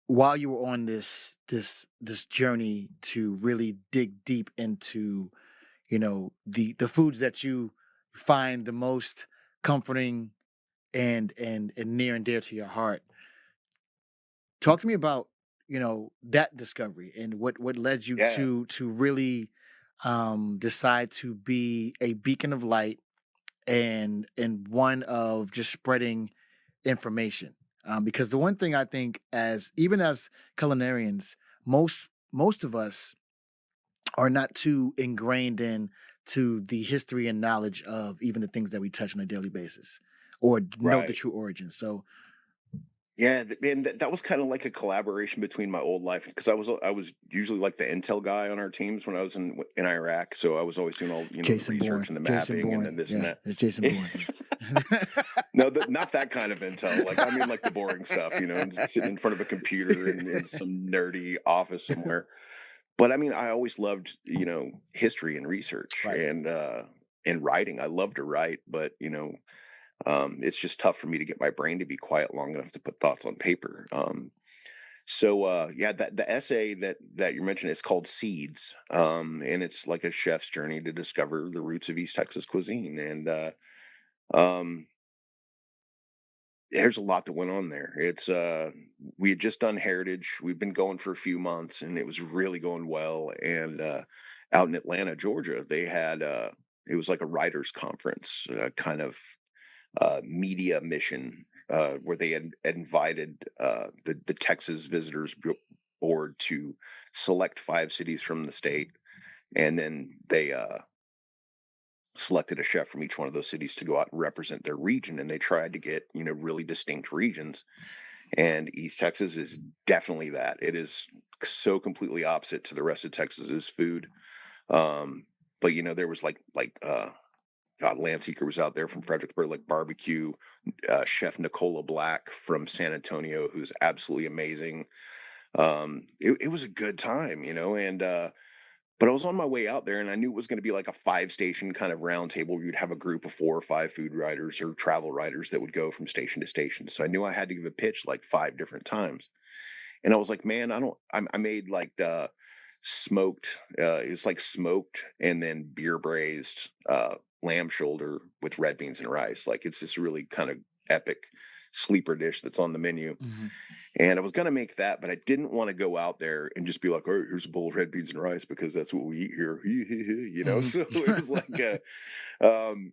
Speaker 1: While you were on this journey to really dig deep into, the foods that you find the most comforting and near and dear to your heart. Talk to me about, that discovery and what led you
Speaker 2: Yeah.
Speaker 1: to really decide to be a beacon of light and one of just spreading information. Because the one thing I think, even as culinarians, most of us are not too ingrained in to the history and knowledge of even the things that we touch on a daily basis or know the
Speaker 2: Right.
Speaker 1: true origin. So
Speaker 2: Yeah, and that was kind of like a collaboration between my old life, because I was usually like the intel guy on our teams when I was in Iraq, so I was always doing all the
Speaker 1: Jason
Speaker 2: research
Speaker 1: Bourne,
Speaker 2: and the
Speaker 1: Jason
Speaker 2: mapping and
Speaker 1: Bourne,
Speaker 2: then this and
Speaker 1: yeah,
Speaker 2: that.
Speaker 1: it's Jason Bourne.
Speaker 2: No, not that kind of intel. Like I mean, like the boring stuff, sitting in front of a computer in some nerdy office somewhere. But I mean, I always loved history and research
Speaker 1: Right.
Speaker 2: and writing. I love to write, but it's just tough for me to get my brain to be quiet long enough to put thoughts on paper. So yeah, the essay that you mentioned is called Seeds, and it's like a chef's journey to discover the roots of East Texas cuisine. And um, there's a lot that went on there. It's we had just done Heritage. We've been going for a few months, and it was really going well. And out in Atlanta, Georgia, they had it was like a writers' conference, kind of media mission, where they had invited the Texas Visitors Board to select 5 cities from the state, and then they selected a chef from each one of those cities to go out and represent their region. And they tried to get really distinct regions, and East Texas is definitely that. It is so completely opposite to the rest of Texas's food. But there was like God, Lance was out there from Fredericksburg, like barbecue. Chef Nicola Black from San Antonio, who's absolutely amazing. It was a good time, and but I was on my way out there, and I knew it was going to be like a 5-station kind of round table where you'd have a group of 4 or 5 food writers or travel writers that would go from station to station. So I knew I had to give a pitch like 5 different times. And I was like, man, I made like smoked, it's like smoked and then beer braised lamb shoulder with red beans and rice. Like it's this really kind of epic sleeper dish that's on the menu.
Speaker 1: Mm-hmm.
Speaker 2: And I was going to make that, but I didn't want to go out there and just be like, all right, here's a bowl of red beans and rice because that's what we eat here. So it was like, um,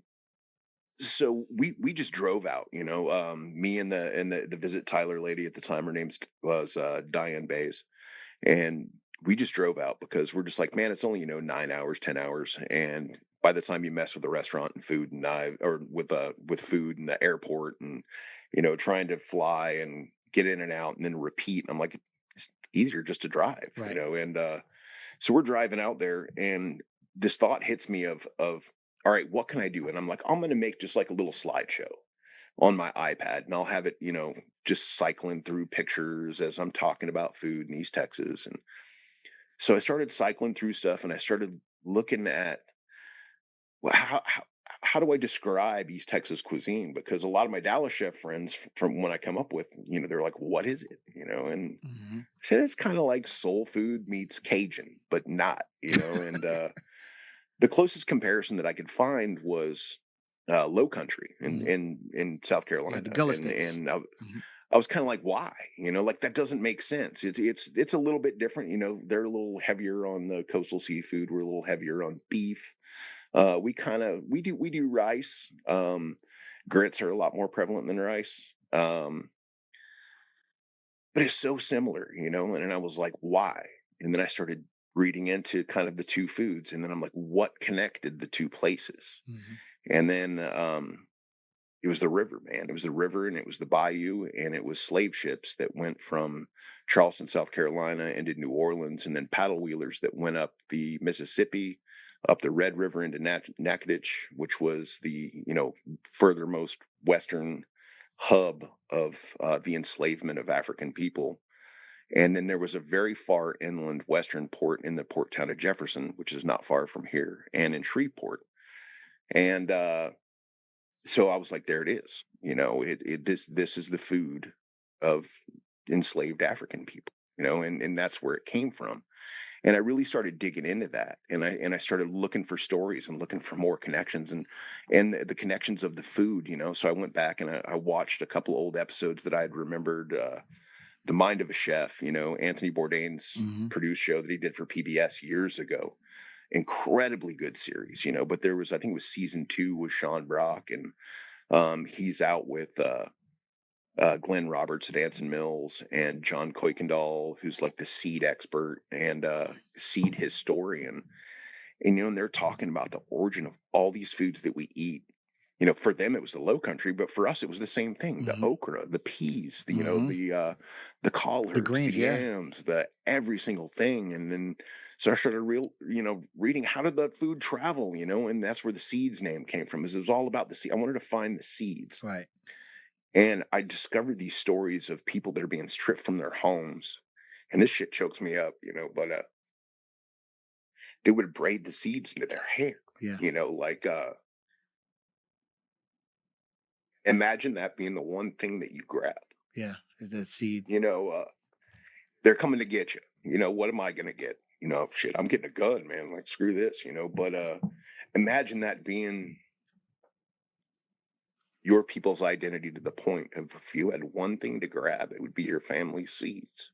Speaker 2: so we just drove out, me and the Visit Tyler lady at the time, her name was Diane Bays. And we just drove out because we're just like, man, it's only, 9 hours, 10 hours. And by the time you mess with the restaurant and food and or with food and the airport and, trying to fly and get in and out and then repeat, I'm like, it's easier just to drive,
Speaker 1: Right.
Speaker 2: and so we're driving out there and this thought hits me of, all right, what can I do? And I'm like, I'm going to make just like a little slideshow on my iPad and I'll have it, just cycling through pictures as I'm talking about food in East Texas. And so I started cycling through stuff and I started looking at, well, how do I describe East Texas cuisine? Because a lot of my Dallas chef friends from when I come up with, they're like, what is it? And
Speaker 1: Mm-hmm.
Speaker 2: I said, it's kind of like soul food meets Cajun, but not, and the closest comparison that I could find was Low Country in South Carolina.
Speaker 1: The Gullah
Speaker 2: and
Speaker 1: Sticks.
Speaker 2: and I was kind of like, why? Like that doesn't make sense. It's a little bit different. They're a little heavier on the coastal seafood. We're a little heavier on beef. We do rice. Grits are a lot more prevalent than rice. But it's so similar, and I was like, why? And then I started reading into kind of the two foods, and then I'm like, what connected the two places?
Speaker 1: Mm-hmm.
Speaker 2: And then it was the river, man. It was the river and it was the bayou and it was slave ships that went from Charleston, South Carolina into New Orleans, and then paddle wheelers that went up the Mississippi, up the Red River into Natchitoches, which was the, furthermost western hub of the enslavement of African people. And then there was a very far inland western port in the port town of Jefferson, which is not far from here, and in Shreveport. And so I was like, there it is. This is the food of enslaved African people, and that's where it came from. And I really started digging into that, and I started looking for stories and looking for more connections and the connections of the food, So I went back and I watched a couple old episodes that I had remembered. The Mind of a Chef, Anthony Bourdain's produced show that he did for PBS years ago. Incredibly good series, but there was, I think it was season 2 with Sean Brock, and he's out with Glenn Roberts at Anson Mills and John Kuykendall, who's like the seed expert and seed historian. And they're talking about the origin of all these foods that we eat. For them it was the Low Country, but for us it was the same thing: the okra, the peas, the collards,
Speaker 1: the greens,
Speaker 2: the yams, the every single thing. And then so I started reading how did the food travel, and that's where the seeds name came from. Is it was all about the seed. I wanted to find the seeds.
Speaker 1: Right.
Speaker 2: And I discovered these stories of people that are being stripped from their homes. And this shit chokes me up, but they would braid the seeds into their hair.
Speaker 1: Yeah.
Speaker 2: Imagine that being the one thing that you grab.
Speaker 1: Yeah, is that seed.
Speaker 2: They're coming to get you. What am I going to get? Shit, I'm getting a gun, man. Like, screw this, But imagine that being your people's identity to the point of if you had one thing to grab, it would be your family's seeds.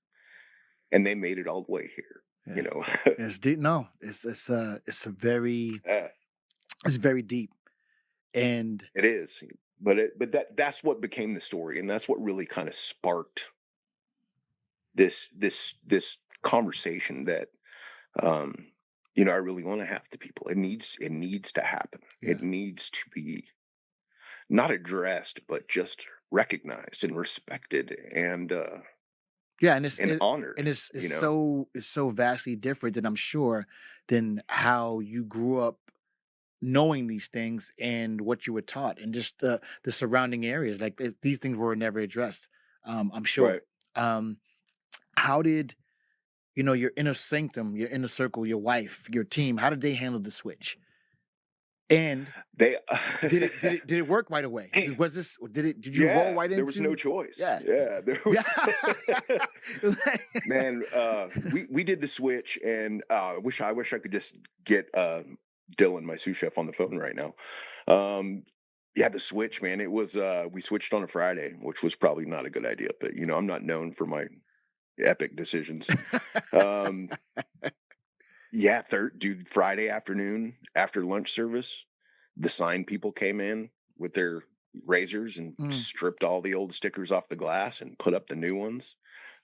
Speaker 2: And they made it all the way here,
Speaker 1: Yeah. It's deep. No, it's a very, it's very deep. And
Speaker 2: it is. But that's what became the story, and that's what really kind of sparked this conversation that I really want to have to people. It needs to happen.
Speaker 1: Yeah.
Speaker 2: It needs to be not addressed, but just recognized and respected and and honored.
Speaker 1: And it's so vastly different than I'm sure than how you grew up knowing these things and what you were taught and just the surrounding areas. Like these things were never addressed. I'm sure.
Speaker 2: Right.
Speaker 1: How did your inner sanctum, your inner circle, your wife, your team, how did they handle the switch? And
Speaker 2: they
Speaker 1: did it work right away? Did you roll right into?
Speaker 2: There was no choice.
Speaker 1: Yeah.
Speaker 2: There was. Man, we did the switch, and I wish I could just get Dylan, my sous chef, on the phone right now. Yeah, the switch, man. It was we switched on a Friday, which was probably not a good idea, but I'm not known for my epic decisions. Um yeah, dude, Friday afternoon after lunch service, the sign people came in with their razors and
Speaker 1: Mm.
Speaker 2: stripped all the old stickers off the glass and put up the new ones.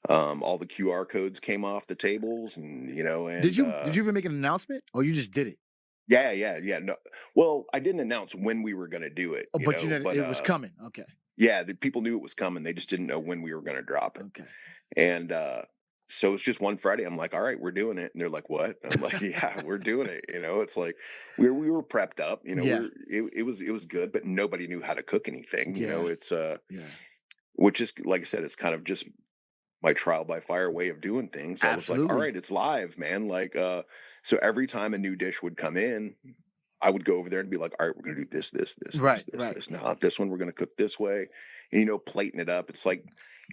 Speaker 2: All the QR codes came off the tables, and
Speaker 1: Did you even make an announcement, or you just did it?
Speaker 2: yeah. No, well, I didn't announce when we were going to do it,
Speaker 1: Oh, but you know
Speaker 2: but
Speaker 1: it was coming. Okay.
Speaker 2: yeah, the people knew it was coming. They just didn't know when we were going to drop it.
Speaker 1: Okay.
Speaker 2: And so it's just one Friday. I'm like, all right, we're doing it. And they're like, what? And I'm like, yeah, we're doing it. It's like we were prepped up.
Speaker 1: Yeah.
Speaker 2: It was good, but nobody knew how to cook anything.
Speaker 1: Yeah.
Speaker 2: It's
Speaker 1: Yeah.
Speaker 2: which is, like I said, it's kind of just my trial by fire way of doing things. I was like, all
Speaker 1: Absolutely.
Speaker 2: right, it's live, man. Like, so every time a new dish would come in, I would go over there and be like, all right, we're gonna do this,
Speaker 1: Right.
Speaker 2: this. Now this one we're gonna cook this way, and plating it up. It's like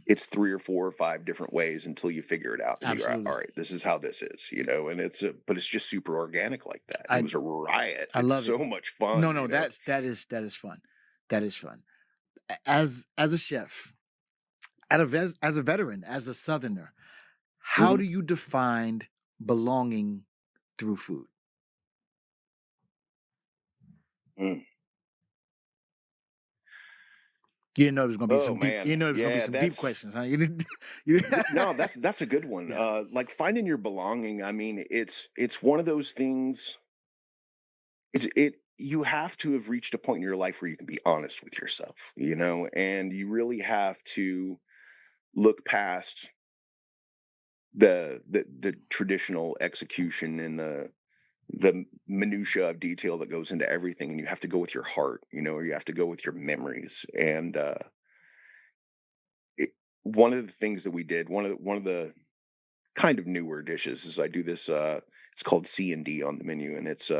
Speaker 2: it's 3 or 4 or 5 different ways until you figure it out. And you're
Speaker 1: Absolutely.
Speaker 2: all right, this is how this is, and but it's just super organic like that.
Speaker 1: I-
Speaker 2: It was a riot.
Speaker 1: I
Speaker 2: It's
Speaker 1: love
Speaker 2: so
Speaker 1: it.
Speaker 2: much fun.
Speaker 1: No, that is fun. That is fun. As a chef, as a veteran, as a Southerner, how do you define belonging through food?
Speaker 2: Mm.
Speaker 1: You didn't know it was going to be
Speaker 2: Oh
Speaker 1: some deep.
Speaker 2: man,
Speaker 1: You didn't know it was going to be
Speaker 2: yeah,
Speaker 1: some deep
Speaker 2: that's
Speaker 1: questions, huh? You didn't. You,
Speaker 2: no, that's a good one.
Speaker 1: Yeah.
Speaker 2: Like finding your belonging. I mean, it's one of those things. You have to have reached a point in your life where you can be honest with yourself, and you really have to look past the traditional execution and the minutia of detail that goes into everything, and you have to go with your heart, or you have to go with your memories. And one of the things that we did, one of the kind of newer dishes is I do this. It's called C&D on the menu, and it's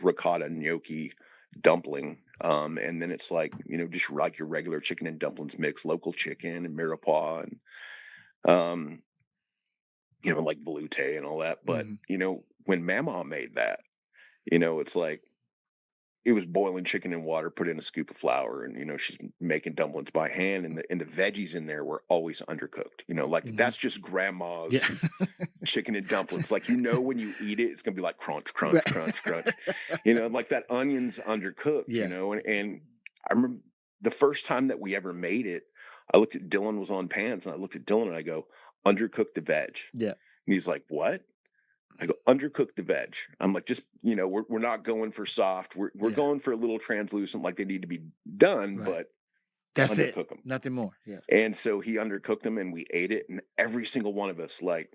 Speaker 2: ricotta gnocchi dumpling. And then it's like just like your regular chicken and dumplings mix, local chicken and mirepoix, and like velouté and all that. But
Speaker 1: Mhm.
Speaker 2: when Mama made that, it's like it was boiling chicken in water, put in a scoop of flour, and she's making dumplings by hand, and the veggies in there were always undercooked. Like
Speaker 1: Mhm.
Speaker 2: that's just grandma's
Speaker 1: Yeah.
Speaker 2: chicken and dumplings. Like when you eat it, it's gonna be like crunch, crunch,
Speaker 1: Right.
Speaker 2: crunch, crunch. Like that onion's undercooked.
Speaker 1: Yeah.
Speaker 2: And I remember the first time that we ever made it, I looked at Dylan was on pans, and I looked at Dylan and I go, undercook the veg.
Speaker 1: Yeah.
Speaker 2: And he's like, what? I go, undercook the veg. I'm like, just we're not going for soft. We're
Speaker 1: Yeah.
Speaker 2: going for a little translucent, like they need to be done,
Speaker 1: Right.
Speaker 2: but
Speaker 1: That's it.
Speaker 2: undercook them.
Speaker 1: Nothing more. Yeah.
Speaker 2: And so he undercooked them, and we ate it, and every single one of us like,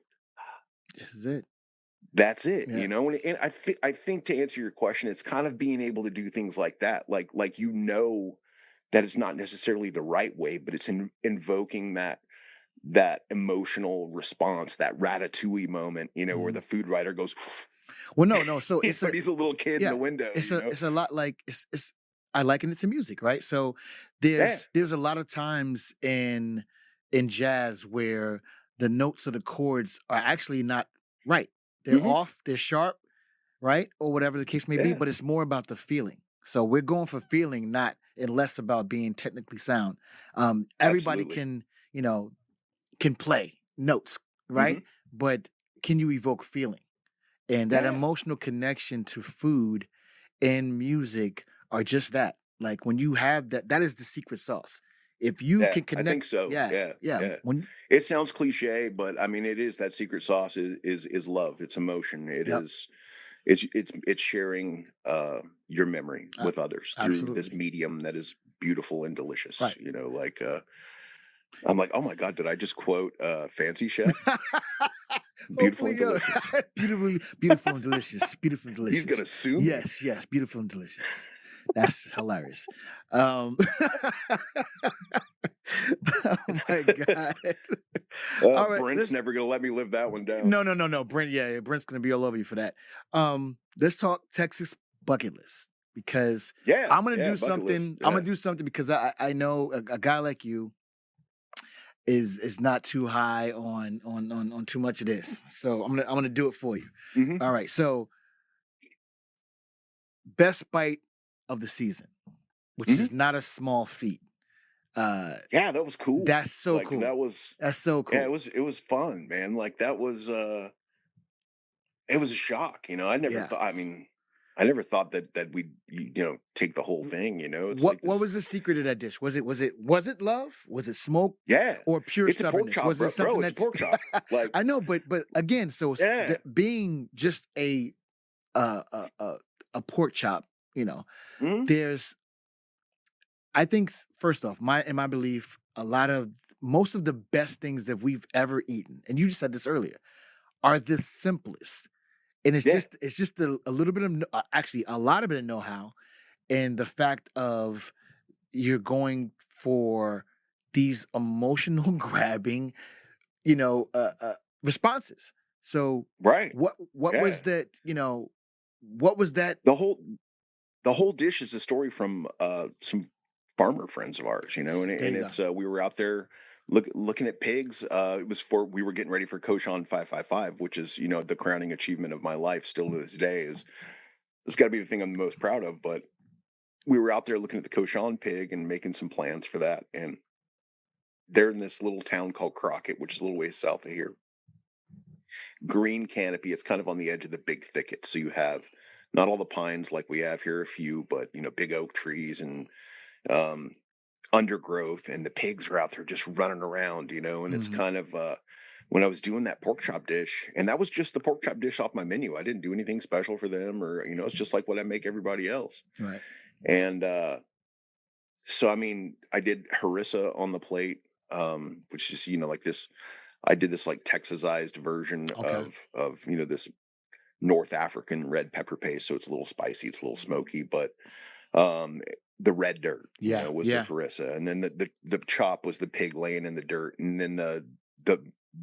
Speaker 1: This is it.
Speaker 2: that's it.
Speaker 1: Yeah.
Speaker 2: And I think to answer your question, it's kind of being able to do things like that, like that it's not necessarily the right way, but it's invoking that emotional response, that ratatouille moment, where the food writer goes,
Speaker 1: well, no. So it's
Speaker 2: but he's a little kid in the window.
Speaker 1: It's a lot like it's. I liken it to music, right? So there's a lot of times in jazz where the notes of the chords are actually not right. They're off. They're sharp, right, or whatever the case may be. But it's more about the feeling. So we're going for feeling, not and less about being technically sound. Everybody
Speaker 2: Absolutely.
Speaker 1: can play notes, right? But can you evoke feeling? And that emotional connection to food and music are just that. Like when you have that is the secret sauce. If you can connect,
Speaker 2: I think so. Yeah.
Speaker 1: When
Speaker 2: It sounds cliche, but I mean, it is that secret sauce is love. It's emotion. It
Speaker 1: Yep.
Speaker 2: is. It's sharing your memory with others through this
Speaker 1: absolutely.
Speaker 2: medium that is beautiful and delicious.
Speaker 1: Right.
Speaker 2: Like I'm like, oh my God, did I just quote Fancy Chef? Beautiful and delicious.
Speaker 1: beautiful and delicious. Beautiful and delicious.
Speaker 2: He's gonna sue me.
Speaker 1: Yes, beautiful and delicious. That's hilarious. Oh my God. All right,
Speaker 2: Brent's never gonna let me live that one down.
Speaker 1: No. Brent's gonna be all over you for that. Let's talk Texas bucket list, because I'm gonna do something. I'm gonna do something because I know a guy like you is not too high on too much of this. So I'm gonna do it for you. All right. So best bite of the season. which is not a small feat.
Speaker 2: Yeah, that was cool.
Speaker 1: That's so
Speaker 2: like,
Speaker 1: cool.
Speaker 2: That's
Speaker 1: so cool.
Speaker 2: Yeah, it was fun, man. Like that was it was a shock, you know. I never thought. I mean, I never thought that we'd take the whole thing. You know, it's
Speaker 1: what
Speaker 2: like this.
Speaker 1: What was the secret of that dish? Was it love? Was it smoke?
Speaker 2: Yeah,
Speaker 1: Or pure
Speaker 2: it's a pork
Speaker 1: stubbornness?
Speaker 2: chop,
Speaker 1: Was it something
Speaker 2: bro. It's
Speaker 1: that
Speaker 2: a pork chop. Like
Speaker 1: I know, but again, so
Speaker 2: yeah,
Speaker 1: being just a pork chop, you know,
Speaker 2: mm-hmm.
Speaker 1: there's, I think, first off, in my belief, most of the best things that we've ever eaten, and you just said this earlier, are the simplest. And it's just a little bit of, actually a lot of it of know-how, and the fact of you're going for these emotional grabbing, responses. So
Speaker 2: Right.
Speaker 1: what was that, what was that?
Speaker 2: The whole dish is a story from some farmer friends of ours, you know, and
Speaker 1: There you
Speaker 2: it's
Speaker 1: go.
Speaker 2: we were out there looking at pigs. We were getting ready for Koshan 555, which is, you know, the crowning achievement of my life still to this day. It's got to be the thing I'm the most proud of. But we were out there looking at the Koshan pig and making some plans for that, and they're in this little town called Crockett, which is a little ways south of here. Green canopy. It's kind of on the edge of the big thicket, so you have not all the pines like we have here, a few, but you know, big oak trees and um, undergrowth, and the pigs are out there just running around, you know, and it's kind of when I was doing that pork chop dish, and that was just the pork chop dish off my menu. I didn't do anything special for them, or you know, it's just like what I make everybody else.
Speaker 1: Right.
Speaker 2: And so I mean, I did harissa on the plate, which is, you know, like this. I did this like Texasized version of you know, this North African red pepper paste, so it's a little spicy, it's a little smoky, but the red dirt, you know, was the harissa, and then the chop was the pig laying in the dirt, and then the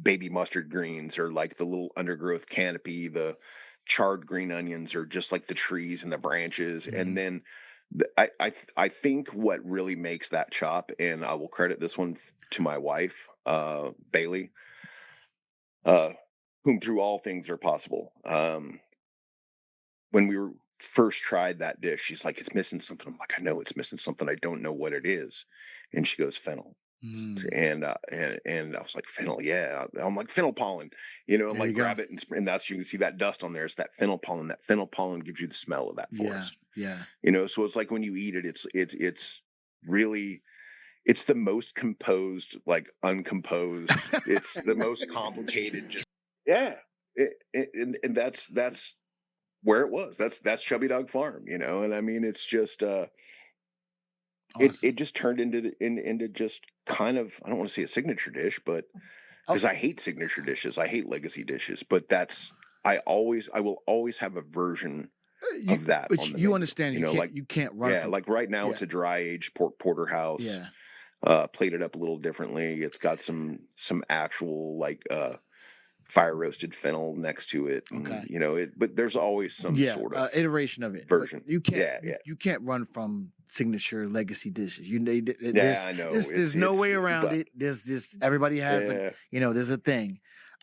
Speaker 2: baby mustard greens are like the little undergrowth canopy, the charred green onions are just like the trees and the branches, and then I think what really makes that chop, and I will credit this one to my wife, Bailey, whom through all things are possible. When we were first tried that dish, she's like, "It's missing something." I'm like, "I know it's missing something. I don't know what it is." And she goes, "Fennel." And I was like, "Fennel, yeah." I'm like, "Fennel pollen," you know. I'm like, grab it, and that's, you can see that dust on there. It's that fennel pollen. That fennel pollen gives you the smell of that forest.
Speaker 1: Yeah.
Speaker 2: You know, so it's like when you eat it, it's really, it's the most composed, like uncomposed. It's the most complicated. Just and that's where it was. That's Chubby Dog Farm, you know. And I mean, it's just
Speaker 1: Awesome.
Speaker 2: it just turned into just kind of, I don't want to say a signature dish, but because I hate signature dishes, I hate legacy dishes, but I will always have a version of that
Speaker 1: But
Speaker 2: on the
Speaker 1: you
Speaker 2: menu,
Speaker 1: understand,
Speaker 2: you know, like
Speaker 1: you can't run from.
Speaker 2: like right now it's a dry aged pork porterhouse, plated up a little differently. It's got some actual like fire roasted fennel next to it, and you know it. But there's always some sort of
Speaker 1: iteration of it
Speaker 2: version.
Speaker 1: You can't you can't run from signature legacy dishes. You know,
Speaker 2: I know.
Speaker 1: There's no way around it. There's this, everybody has a, you know, there's a thing.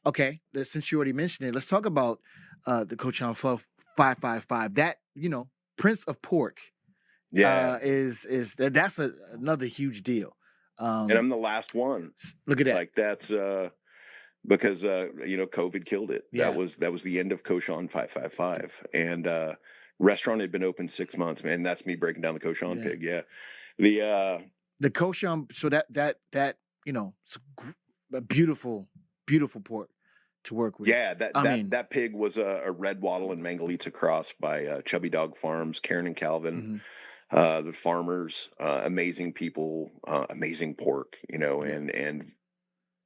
Speaker 1: Okay, since you already mentioned it, let's talk about the Koshan 555. That, you know, Prince of Pork. Is that's another huge deal.
Speaker 2: And I'm the last one.
Speaker 1: Look at that.
Speaker 2: Like that's because you know, COVID killed it. That was the end of Koshan 555, and restaurant had been open 6 months. Man, that's me breaking down the Koshan pig. Yeah, the
Speaker 1: Koshan. So that you know, a beautiful pork to work with.
Speaker 2: Yeah, that pig was a red wattle and Mangalitsa cross by Chubby Dog Farms, Karen and Calvin. The farmers, amazing people, amazing pork, you know, and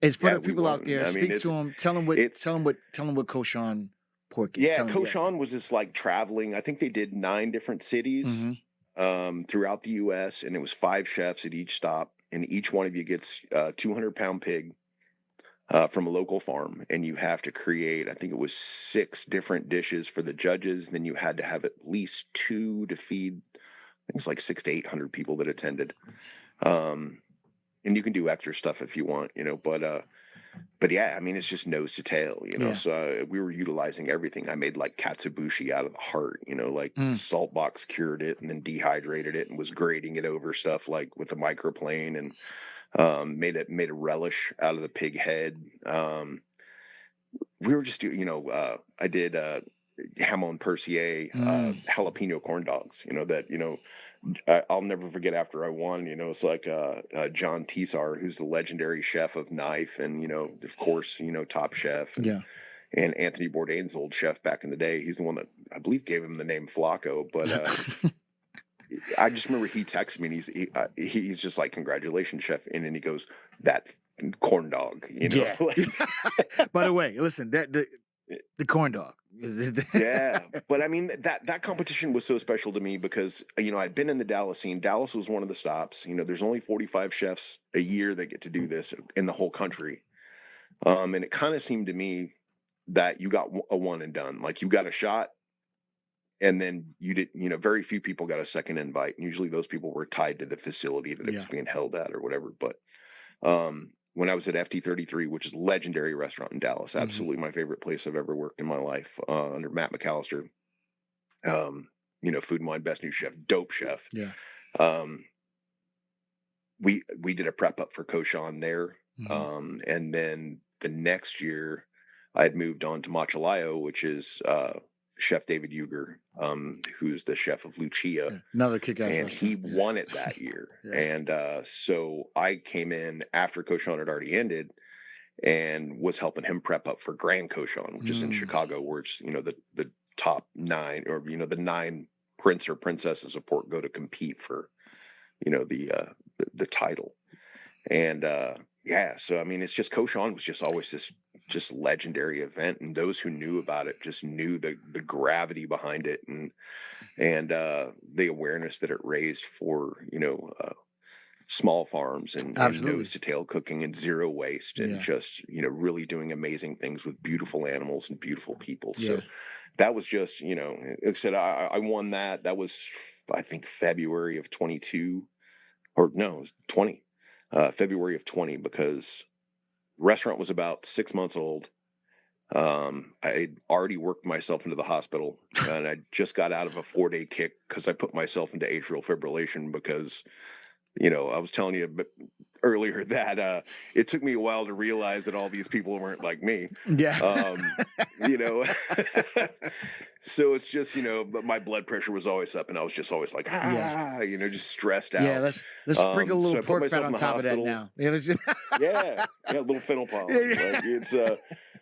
Speaker 1: it's for the people out there. Speak to them. Tell them what Koshan pork is.
Speaker 2: Yeah, Koshan was this like traveling. I think they did 9 different cities throughout the U.S., and it was 5 chefs at each stop, and each one of you gets a 200-pound pig from a local farm, and you have to create, I think it was 6 different dishes for the judges. Then you had to have at least 2 to feed. I think it's like 600 to 800 people that attended. And you can do extra stuff if you want, you know, but but yeah, I mean, it's just nose to tail,
Speaker 1: Yeah.
Speaker 2: so we were utilizing everything. I made like katsubushi out of the heart, like salt box cured it and then dehydrated it and was grating it over stuff like with a microplane and made a relish out of the pig head. We were just doing, I did Hamon Persier jalapeno corn dogs, I'll never forget after I won, it's like John Tisar, who's the legendary chef of Knife and, of course, Top Chef. And Anthony Bourdain's old chef back in the day. He's the one that I believe gave him the name Flacco. But I just remember he texted me and he's just like, "Congratulations, chef." And then he goes, "That corn dog,"
Speaker 1: Yeah. By the way, listen, the corn dog.
Speaker 2: Yeah, but I mean that competition was so special to me because I'd been in the Dallas scene. Dallas was one of the stops. There's only 45 chefs a year that get to do this in the whole country, and it kind of seemed to me that you got a one and done. Like you got a shot, and then you did. Very few people got a second invite, and usually those people were tied to the facility that it was being held at or whatever. But when I was at FT33, which is a legendary restaurant in Dallas, absolutely my favorite place I've ever worked in my life, under Matt McAllister, Food and Wine Best New Chef, dope chef.
Speaker 1: Yeah.
Speaker 2: We did a prep up for Koshan there. And then the next year I had moved on to Machalayo, which is Chef David Uger, who's the chef of Lucia.
Speaker 1: Another kick-ass
Speaker 2: and
Speaker 1: restaurant.
Speaker 2: He won it that year. And so I came in after Koshan had already ended and was helping him prep up for Grand Koshan, which is in Chicago, where it's, the top 9 or, the 9 prince or princesses of pork go to compete for, the title. And so I mean, it's just Koshan was just always this just legendary event, and those who knew about it just knew the gravity behind it and the awareness that it raised for small farms and nose to tail cooking and zero waste and just really doing amazing things with beautiful animals and beautiful people. So that was just like I said, I won that. That was I think February of 22, or no, it was 20. February of 20, because the restaurant was about 6 months old. I already worked myself into the hospital, and I just got out of a 4-day kick because I put myself into atrial fibrillation because, I was telling you earlier that it took me a while to realize that all these people weren't like me.
Speaker 1: Yeah.
Speaker 2: So it's just, but my blood pressure was always up and I was just always like, just stressed out.
Speaker 1: Yeah, let's sprinkle a little pork fat on top of that now.
Speaker 2: Yeah, a little fennel palm. Like it's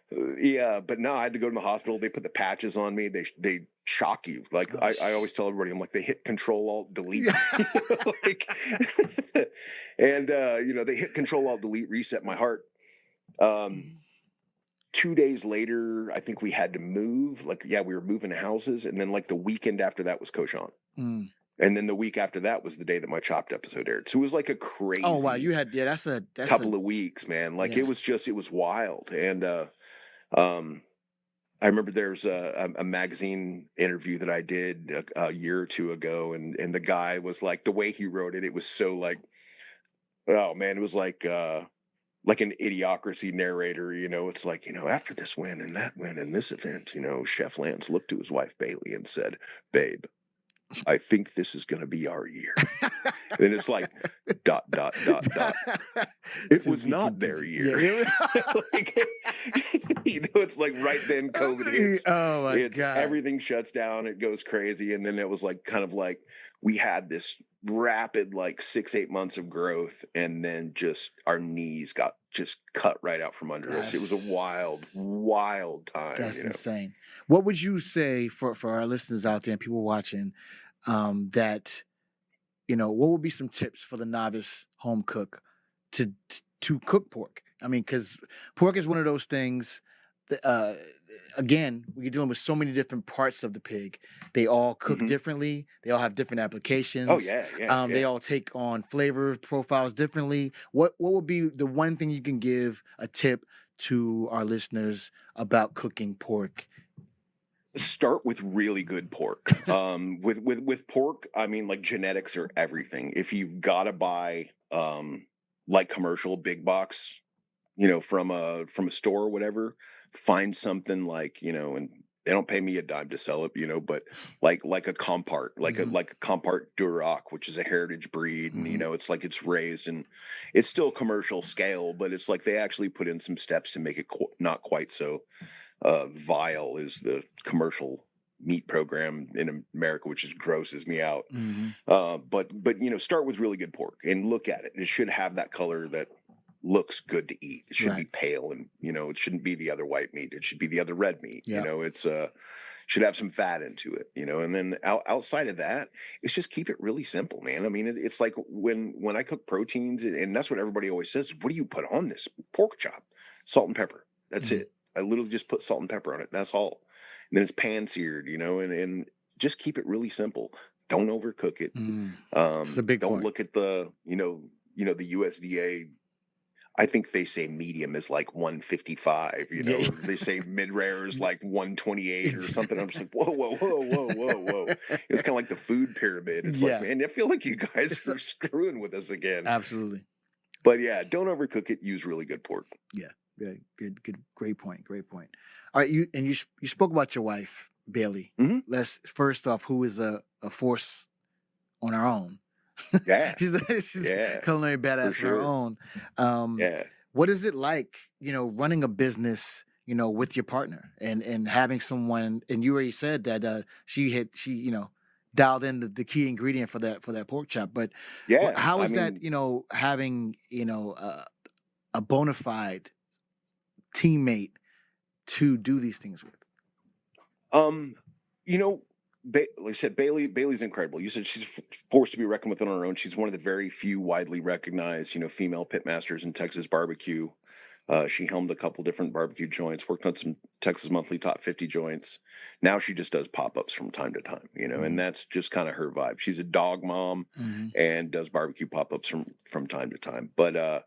Speaker 2: but no, I had to go to the hospital. They put the patches on me. They shock you. Like I always tell everybody, I'm like, they hit Control Alt Delete. And they hit Control Alt Delete, reset my heart. 2 days later, I think we had to move. We were moving houses, and then the weekend after that was Koshan. And then the week after that was the day that my Chopped episode aired. So it was like a crazy.
Speaker 1: Oh wow, you had that's
Speaker 2: couple of weeks, man. It was wild. And I remember there's a magazine interview that I did a year or two ago, and the guy was like, the way he wrote it, it was so like, oh man, it was like an Idiocracy narrator. It's like, after this win and that win and this event, Chef Lance looked to his wife Bailey and said, "Babe, I think this is going to be our year." And it's like, ... It was not their year. It's like right then COVID hits.
Speaker 1: Oh my God.
Speaker 2: Everything shuts down. It goes crazy. And then it was we had this rapid 6-8 months of growth, and then just our knees got just cut right out from under us. It was a wild time.
Speaker 1: That's insane. What would you say for our listeners out there and people watching, that what would be some tips for the novice home cook to cook pork? I mean, because pork is one of those things that, again, we're dealing with so many different parts of the pig. They all cook differently. They all have different applications.
Speaker 2: Oh, yeah.
Speaker 1: They all take on flavor profiles differently. What would be the one thing you can give a tip to our listeners about cooking pork?
Speaker 2: Start with really good pork. With pork, I mean, genetics are everything. If you've got to buy commercial big box from a store or whatever, find something like, and they don't pay me a dime to sell it, but like a compart, like a compart Duroc, which is a heritage breed, and it's like it's raised and it's still commercial scale, but it's like they actually put in some steps to make it not quite so vile as the commercial meat program in America, which just grosses me out. But start with really good pork and look at it. It should have that color that looks good to eat. It should be pale, and it shouldn't be the other white meat. It should be the other red meat. It's should have some fat into it. And then outside of that, it's just keep it really simple, man. I mean, it's like when I cook proteins, and that's what everybody always says. What do you put on this pork chop? Salt and pepper. That's it. I literally just put salt and pepper on it. That's all. And then it's pan seared, and just keep it really simple. Don't overcook it.
Speaker 1: It's a big
Speaker 2: don't
Speaker 1: point.
Speaker 2: Look at the, the USDA. I think they say medium is like 155, they say mid rare is like 128 or something. I'm just like, whoa. It's kind of like the food pyramid. It's like, man, I feel like you guys are screwing with us again.
Speaker 1: Absolutely.
Speaker 2: But yeah, don't overcook it. Use really good pork.
Speaker 1: Yeah. Good. Great point. All right. You spoke about your wife, Bailey. Let's first off, who is a force on her own.
Speaker 2: Yeah.
Speaker 1: she's a culinary badass on her own. What is it like, running a business, with your partner and having someone, and you already said that she dialed in the key ingredient for that pork chop, but how is that, having, a bona fide teammate to do these things with?
Speaker 2: Like I said, Bailey's incredible. You said she's forced to be reckoned with on her own. She's one of the very few widely recognized, female pitmasters in Texas barbecue. She helmed a couple different barbecue joints, worked on some Texas Monthly Top 50 joints. Now she just does pop-ups from time to time, and that's just kind of her vibe. She's a dog mom and does barbecue pop-ups from time to time. But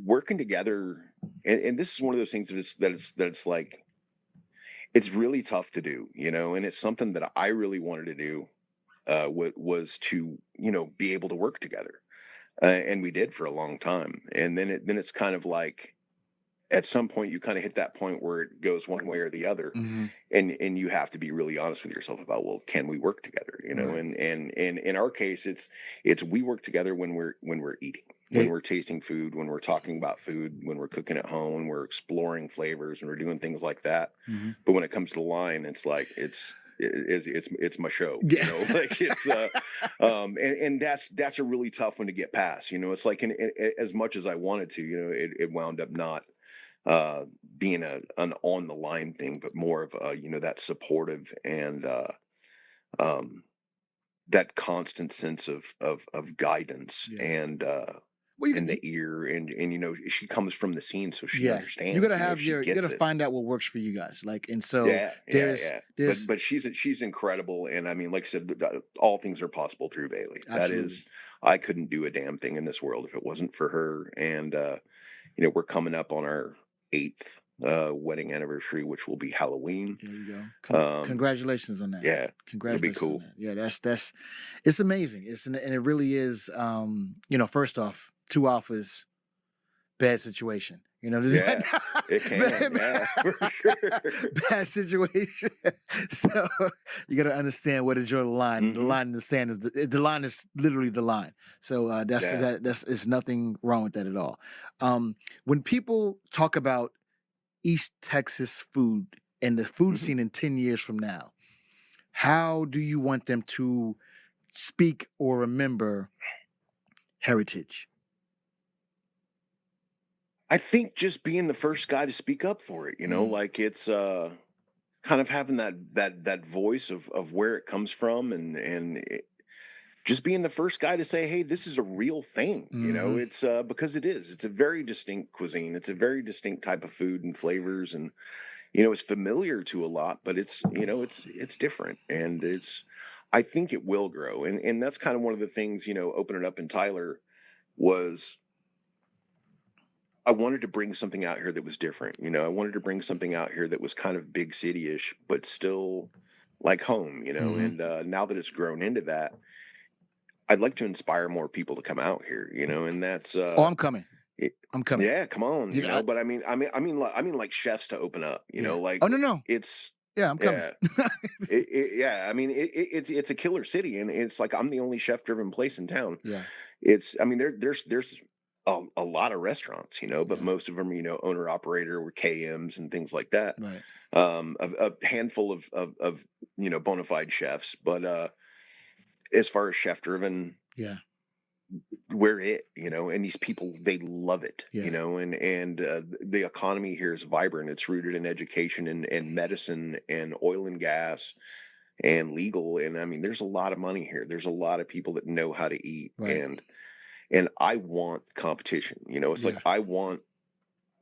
Speaker 2: working together, and this is one of those things that it's like, it's really tough to do, and it's something that I really wanted to do, was to, be able to work together. And we did for a long time. And then it's kind of like, at some point you kind of hit that point where it goes one way or the other. And you have to be really honest with yourself about, well, can we work together? And in our case, it's we work together when we're eating, when we're tasting food, when we're talking about food, when we're cooking at home, when we're exploring flavors and we're doing things like that. But when it comes to the line, it's like, it's my show, like it's and that's a really tough one to get past. It's like, as much as I wanted to, it wound up not being an on the line thing, but more of that supportive and that constant sense of guidance and in the ear, and she comes from the scene, so she understands.
Speaker 1: You gotta have you gotta find out what works for you guys. Like, and so there's
Speaker 2: but she's incredible, and I mean, like I said, all things are possible through Bailey.
Speaker 1: Absolutely.
Speaker 2: That is, I couldn't do a damn thing in this world if it wasn't for her. And we're coming up on our 8th wedding anniversary, which will be Halloween.
Speaker 1: There you go. Congratulations on that.
Speaker 2: Yeah,
Speaker 1: congratulations.
Speaker 2: It'll be cool.
Speaker 1: On that. Yeah, that's it's amazing. And it really is. First off, 2 alphas, bad situation.
Speaker 2: It can. For sure.
Speaker 1: Bad situation. So you got to understand where to draw the line. The line in the sand is the line is literally the line. So that's nothing wrong with that at all. When people talk about East Texas food and the food scene in 10 years from now, how do you want them to speak or remember heritage?
Speaker 2: I think just being the first guy to speak up for it, like it's kind of having that voice of where it comes from, and just being the first guy to say, hey, this is a real thing. It's because it's a very distinct cuisine. It's a very distinct type of food and flavors, and it's familiar to a lot, but it's it's different, and I think it will grow, and that's kind of one of the things, opening up in Tyler was, I wanted to bring something out here that was different. I wanted to bring something out here that was kind of big city-ish, but still like home, and now that it's grown into that, I'd like to inspire more people to come out here, and that's...
Speaker 1: I'm coming. I'm coming.
Speaker 2: Yeah, come on,
Speaker 1: You
Speaker 2: you
Speaker 1: know,
Speaker 2: know. But I mean, like chefs to open up, you
Speaker 1: yeah.
Speaker 2: know, like
Speaker 1: Oh no.
Speaker 2: it's
Speaker 1: Yeah, I'm coming.
Speaker 2: yeah, yeah. I mean, it's a killer city, and it's like I'm the only chef-driven place in town.
Speaker 1: Yeah,
Speaker 2: I mean, there's a lot of restaurants, you know, but
Speaker 1: yeah.
Speaker 2: most of them, owner operator or KMs and things like that.
Speaker 1: Right.
Speaker 2: A handful of bona fide chefs, but as far as chef-driven,
Speaker 1: Yeah,
Speaker 2: we're it, and these people, they love it,
Speaker 1: yeah.
Speaker 2: and the economy here is vibrant. It's rooted in education and medicine and oil and gas and legal. And I mean, there's a lot of money here. There's a lot of people that know how to eat.
Speaker 1: Right.
Speaker 2: And I want competition. It's
Speaker 1: Yeah.
Speaker 2: like I want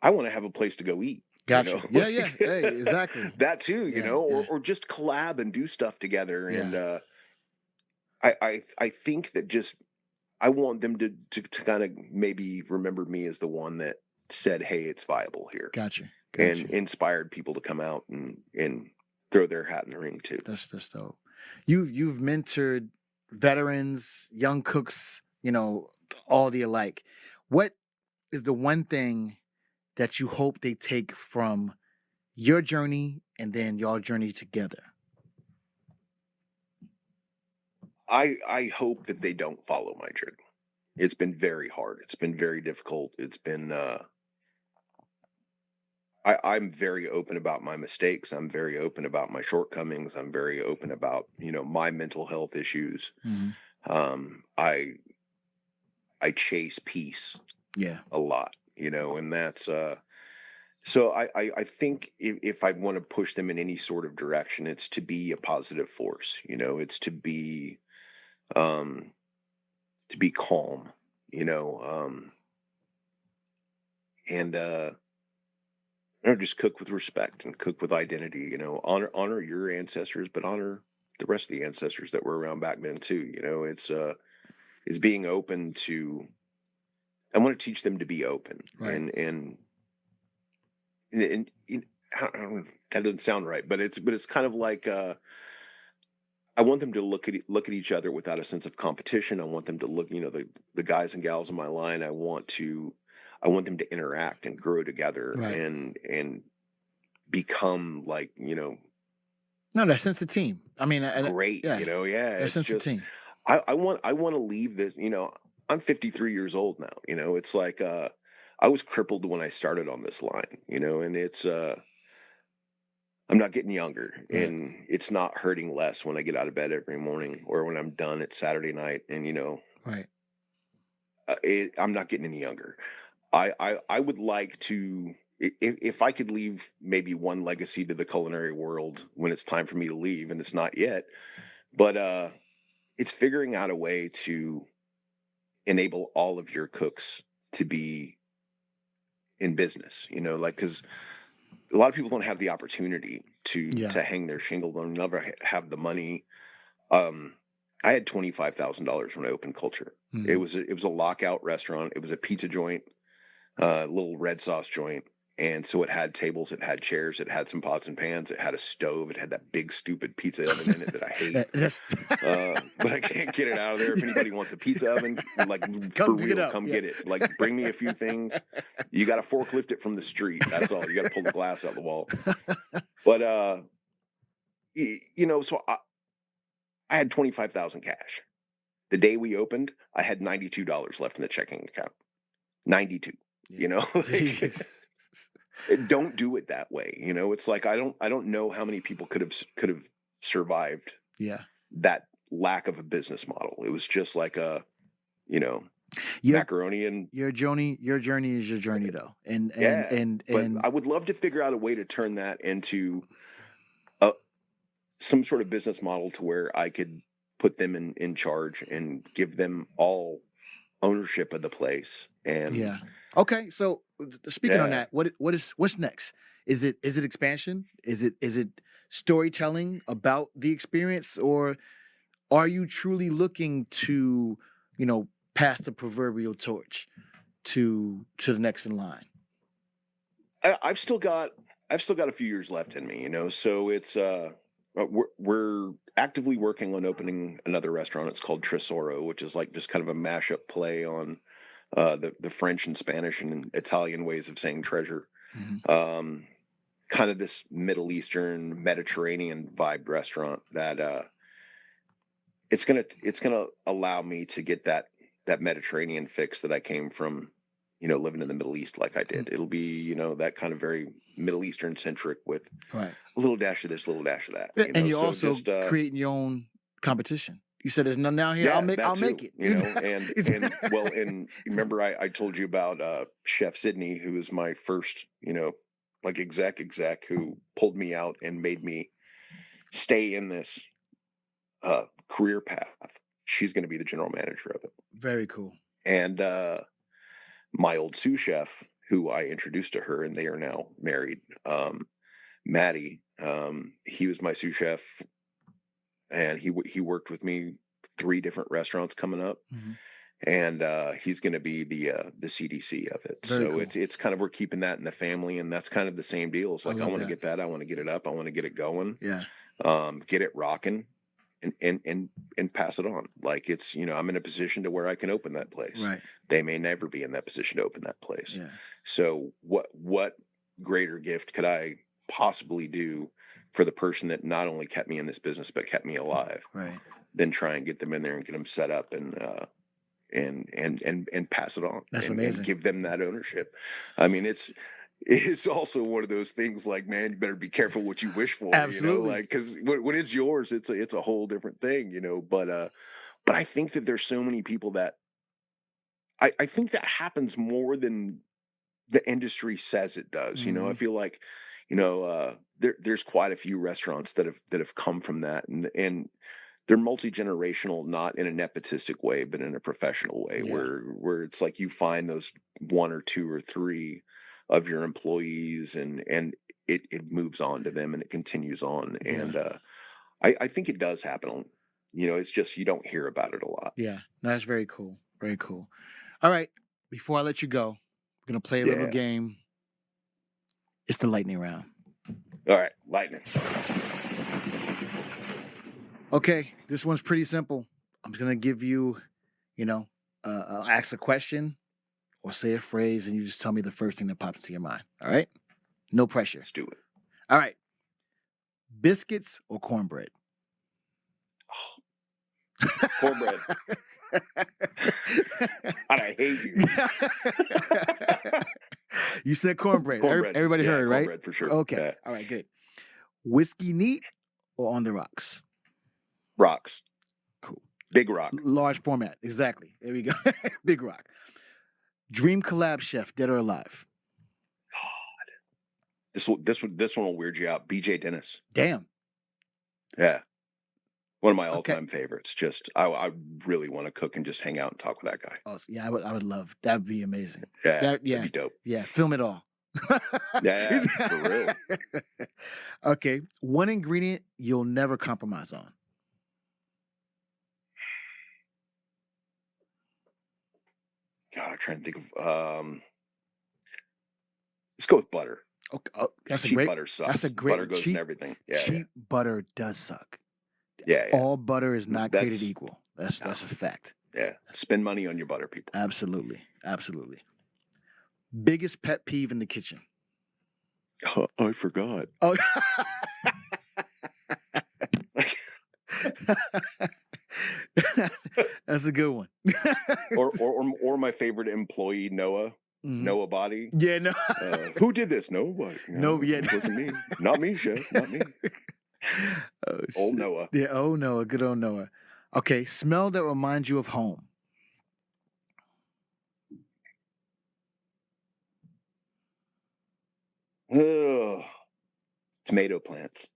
Speaker 2: to have a place to go eat.
Speaker 1: Gotcha. Yeah, yeah. Hey, exactly.
Speaker 2: That too,
Speaker 1: Yeah,
Speaker 2: or just collab and do stuff together.
Speaker 1: yeah.
Speaker 2: And I think that just I want them to kind of maybe remember me as the one that said, "Hey, it's viable here,"
Speaker 1: Gotcha.
Speaker 2: and inspired people to come out and throw their hat in the ring too.
Speaker 1: That's dope. You've mentored veterans, young cooks, all the alike. What is the one thing that you hope they take from your journey and then your journey together?
Speaker 2: I hope that they don't follow my journey. It's been very hard. It's been very difficult. It's been I'm very open about my mistakes. I'm very open about my shortcomings. I'm very open about, my mental health issues.
Speaker 1: Mm-hmm.
Speaker 2: I chase peace
Speaker 1: Yeah.
Speaker 2: a lot, and that's so I think if I want to push them in any sort of direction, it's to be a positive force, it's to be calm, and just cook with respect and cook with identity, honor your ancestors, but honor the rest of the ancestors that were around back then too. It's being open to, I want to teach them to be open.
Speaker 1: Right.
Speaker 2: And I don't know, that doesn't sound right, but it's kind of like, I want them to look at each other without a sense of competition. I want them to look, the guys and gals in my line. I want them to interact and grow together.
Speaker 1: Right.
Speaker 2: and become like,
Speaker 1: No, that sense of team. I mean,
Speaker 2: great,
Speaker 1: yeah,
Speaker 2: yeah.
Speaker 1: that
Speaker 2: It's
Speaker 1: sense
Speaker 2: just,
Speaker 1: of team.
Speaker 2: I want to leave this, I'm 53 years old now, it's like, I was crippled when I started on this line, and it's, I'm not getting younger,
Speaker 1: Right.
Speaker 2: and it's not hurting less when I get out of bed every morning or when I'm done at Saturday night. And,
Speaker 1: Right.
Speaker 2: I'm not getting any younger. I would like to, if I could leave maybe one legacy to the culinary world when it's time for me to leave, and it's not yet, but it's figuring out a way to enable all of your cooks to be in business, like, because a lot of people don't have the opportunity to hang their shingle. They'll never have the money. I had $25,000 when I opened Culture.
Speaker 1: Mm-hmm.
Speaker 2: It was a lockout restaurant. It was a pizza joint, little red sauce joint. And so it had tables, it had chairs, it had some pots and pans, it had a stove, it had that big stupid pizza oven in it that I hate. But I can't get it out of there. If anybody wants a pizza oven, like, for real, come get it. Like, bring me a few things. You got to forklift it from the street. That's all. You got to pull the glass out the wall. But so I had 25,000 cash. The day we opened, I had $92 left in the checking account. 92. Don't do it that way. It's like, I don't know how many people could have survived that lack of a business model. It was just like macaroni. And
Speaker 1: your journey is your journey though.
Speaker 2: But I would love to figure out a way to turn that into some sort of business model to where I could put them in charge and give them all ownership of the place. And
Speaker 1: okay, so speaking on that, what's next? Is it expansion? Is it storytelling about the experience, or are you truly looking to, pass the proverbial torch to the next in line?
Speaker 2: I've still got a few years left in me, so it's we're actively working on opening another restaurant. It's called Tresoro, which is like just kind of a mashup play on the French and Spanish and Italian ways of saying treasure. Kind of this Middle Eastern, Mediterranean vibe restaurant that it's gonna allow me to get that Mediterranean fix that I came from, living in the Middle East like I did. It'll be, that kind of very Middle Eastern centric with a little dash of this, a little dash of that.
Speaker 1: And you're also just, creating your own competition. You said there's none down here.
Speaker 2: Yeah,
Speaker 1: I'll make it.
Speaker 2: And remember I told you about Chef Sydney, who was my first, like exec who pulled me out and made me stay in this career path. She's going to be the general manager of it.
Speaker 1: Very cool.
Speaker 2: And my old sous chef, who I introduced to her, and they are now married, Maddie, he was my sous chef, and he worked with me 3 different restaurants coming up. And he's going to be the CDC of it. Very cool. It's kind of, we're keeping that in the family, and that's kind of the same deal. It's like, I want to get that. I want to get it up. I want to get it going.
Speaker 1: Yeah.
Speaker 2: Get it rocking and pass it on. Like it's, I'm in a position to where I can open that place.
Speaker 1: Right.
Speaker 2: They may never be in that position to open that place.
Speaker 1: Yeah.
Speaker 2: So what greater gift could I possibly do for the person that not only kept me in this business, but kept me alive?
Speaker 1: Right.
Speaker 2: Than try and get them in there and get them set up and pass it on.
Speaker 1: That's
Speaker 2: and,
Speaker 1: amazing.
Speaker 2: And give them that ownership. I mean, it's also one of those things like, man, you better be careful what you wish for.
Speaker 1: Absolutely.
Speaker 2: Like, because when it's yours, it's a whole different thing, But I think that there's so many people that I think that happens more than the industry says it does. I feel like, there's quite a few restaurants that have come from that, and they're multi-generational, not in a nepotistic way, but in a professional way, where it's like you find those 1 or 2 or 3 of your employees, and it moves on to them and it continues on. Yeah. And I think it does happen. It's just you don't hear about it a lot.
Speaker 1: Yeah, that's very cool. Very cool. All right, before I let you go, I'm gonna play a little game. It's the lightning round.
Speaker 2: All right, lightning.
Speaker 1: Okay, this one's pretty simple. I'm just gonna give you, I'll ask a question or say a phrase, and you just tell me the first thing that pops into your mind. All right? No pressure.
Speaker 2: Let's do it.
Speaker 1: All right. Biscuits or cornbread?
Speaker 2: Oh. Cornbread. God, I hate you.
Speaker 1: You said cornbread. Everybody heard, right?
Speaker 2: Cornbread for sure.
Speaker 1: Okay.
Speaker 2: Yeah.
Speaker 1: All right, good. Whiskey neat or on the rocks?
Speaker 2: Rocks.
Speaker 1: Cool.
Speaker 2: Big rock.
Speaker 1: Large format. Exactly. There we go. Big rock. Dream collab chef, dead or alive?
Speaker 2: God. This one will weird you out. BJ Dennis.
Speaker 1: Damn.
Speaker 2: Yeah. One of my all-time favorites. Just I really want to cook and just hang out and talk with that guy.
Speaker 1: Oh, yeah, I would love. That would be amazing.
Speaker 2: Yeah. That'd be dope.
Speaker 1: Yeah, film it all.
Speaker 2: Yeah, for real.
Speaker 1: Okay. One ingredient you'll never compromise on.
Speaker 2: God, I'm trying to think of let's go with butter.
Speaker 1: Okay. Oh,
Speaker 2: cheap butter sucks.
Speaker 1: That's a great
Speaker 2: butter goes in everything. Yeah,
Speaker 1: cheap butter does suck.
Speaker 2: Yeah.
Speaker 1: All butter is not created equal. That's a fact.
Speaker 2: Yeah. Spend money on your butter, people.
Speaker 1: Absolutely. Absolutely. Biggest pet peeve in the kitchen.
Speaker 2: I forgot.
Speaker 1: Oh. That's a good one.
Speaker 2: or my favorate employee, Noah. Mm-hmm. Noah Body.
Speaker 1: Yeah, no.
Speaker 2: Who did this? Nobody.
Speaker 1: No, yeah.
Speaker 2: It wasn't me. Not me, chef. Not me. Old Noah.
Speaker 1: Yeah, old Noah. Good old Noah. Okay, smell that reminds you of home.
Speaker 2: Tomato plants.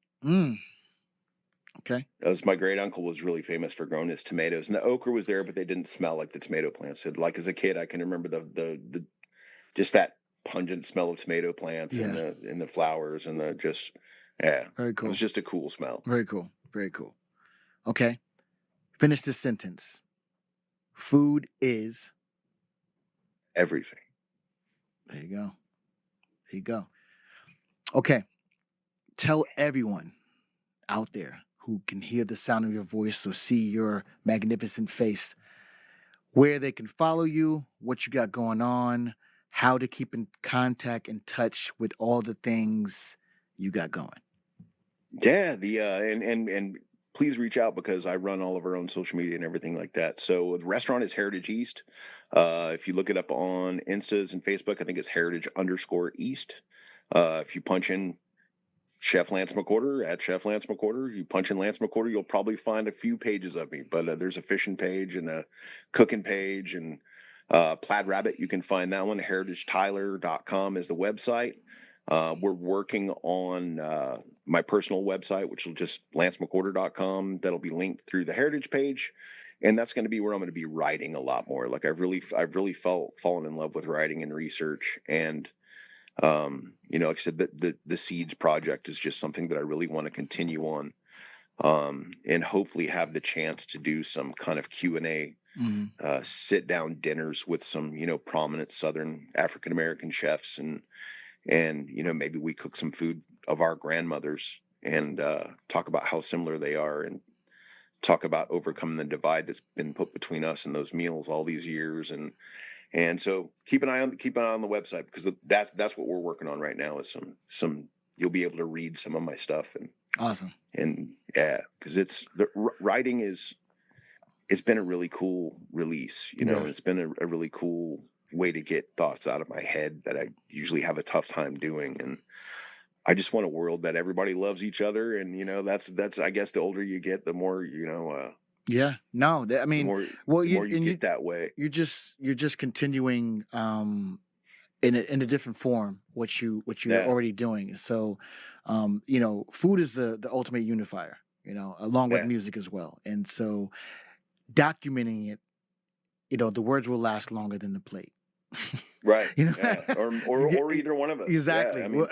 Speaker 1: Okay.
Speaker 2: That was my great uncle was really famous for growing his tomatoes, and the okra was there, but they didn't smell like the tomato plants did. Like as a kid, I can remember the just that pungent smell of tomato plants and the flowers and the just
Speaker 1: very cool.
Speaker 2: It was just a cool smell.
Speaker 1: Very cool. Very cool. Okay. Finish this sentence. Food is
Speaker 2: everything.
Speaker 1: There you go. There you go. Okay. Tell everyone out there who can hear the sound of your voice or see your magnificent face where they can follow you, what you got going on, how to keep in contact and touch with all the things you got going.
Speaker 2: Yeah, the and please reach out because I run all of our own social media and everything like that. So the restaurant is Heritage East. If you look it up on Instas and Facebook, I think it's Heritage_East. If you punch in Chef Lance McWhorter at Chef Lance McWhorter, you punch in Lance McWhorter, you'll probably find a few pages of me. But there's a fishing page and a cooking page and Plaid Rabbit. You can find that one. HeritageTyler.com is the website. We're working on my personal website, which will just lancemcwhorter.com. That'll be linked through the Heritage page, and that's going to be where I'm going to be writing a lot more. Like I've really fallen in love with writing and research, and like I said, the Seeds project is just something that I really want to continue on, and hopefully have the chance to do some kind of Q&A. Sit down dinners with some prominent Southern African American chefs, and maybe we cook some food of our grandmothers and talk about how similar they are, and talk about overcoming the divide that's been put between us and those meals all these years. And so keep an eye on the website, because that's what we're working on right now, is some you'll be able to read some of my stuff. And
Speaker 1: awesome.
Speaker 2: And yeah, because writing it's been a really cool release, and it's been a really cool way to get thoughts out of my head that I usually have a tough time doing. And I just want a world that everybody loves each other. And, that's, I guess the older you get, the more,
Speaker 1: yeah, no, I mean,
Speaker 2: the more you get that way.
Speaker 1: You're just continuing, in a different form, what you're already doing. So, food is the ultimate unifier, along with music as well. And so documenting it, the words will last longer than the plate.
Speaker 2: Right. Or either one of us.
Speaker 1: Exactly.
Speaker 2: Yeah, I mean,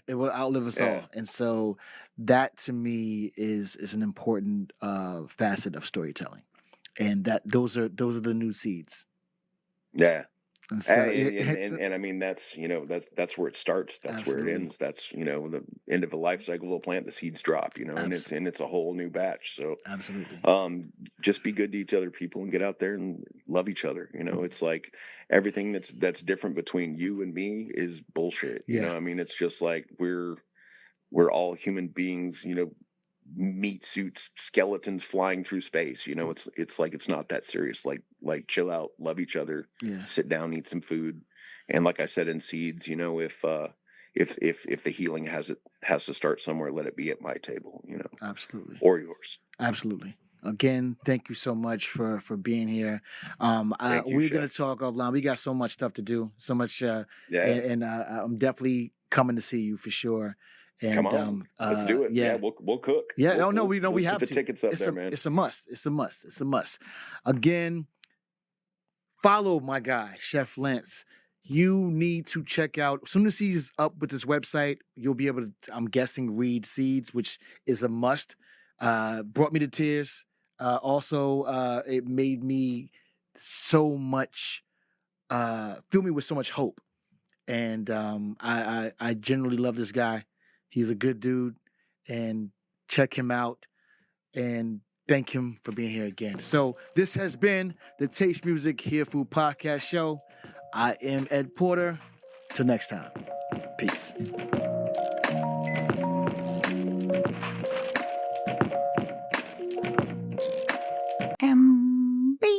Speaker 1: it will outlive us all. And so that to me is an important facet of storytelling. And that those are the new seeds.
Speaker 2: Yeah.
Speaker 1: And so
Speaker 2: and I mean, that's where it starts. That's
Speaker 1: absolutely.
Speaker 2: where it ends. That's, the end of a life cycle of a plant, the seeds drop, and it's a whole new batch. So
Speaker 1: absolutely.
Speaker 2: Just be good to each other, people, and get out there and love each other. It's like everything that's different between you and me is bullshit. I mean, it's just like we're all human beings, meat suits, skeletons flying through space. It's like, it's not that serious. Like chill out, love each other, sit down, eat some food. And like I said in Seeds, if the healing has to start somewhere, let it be at my table,
Speaker 1: absolutely,
Speaker 2: or yours.
Speaker 1: Absolutely. Again, thank you so much for being here. We're going to talk offline. We got so much stuff to do, so much. And I'm definitely coming to see you for sure. And,
Speaker 2: come on, let's do it. Yeah, we'll cook.
Speaker 1: Yeah,
Speaker 2: we
Speaker 1: have
Speaker 2: to. The tickets up there, man.
Speaker 1: It's a must. It's a must. Again, follow my guy, Chef Lance. You need to check out, as soon as he's up with this website, you'll be able to, I'm guessing, read Seeds, which is a must. Brought me to tears. Also, it made me so much, fill me with so much hope. And I generally love this guy. He's a good dude, and check him out and thank him for being here again. So this has been the Taste Music Hear Food Podcast Show. I am Ed Porter. Till next time. Peace. MBC.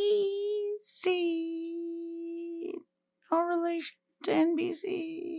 Speaker 1: No relation to NBC.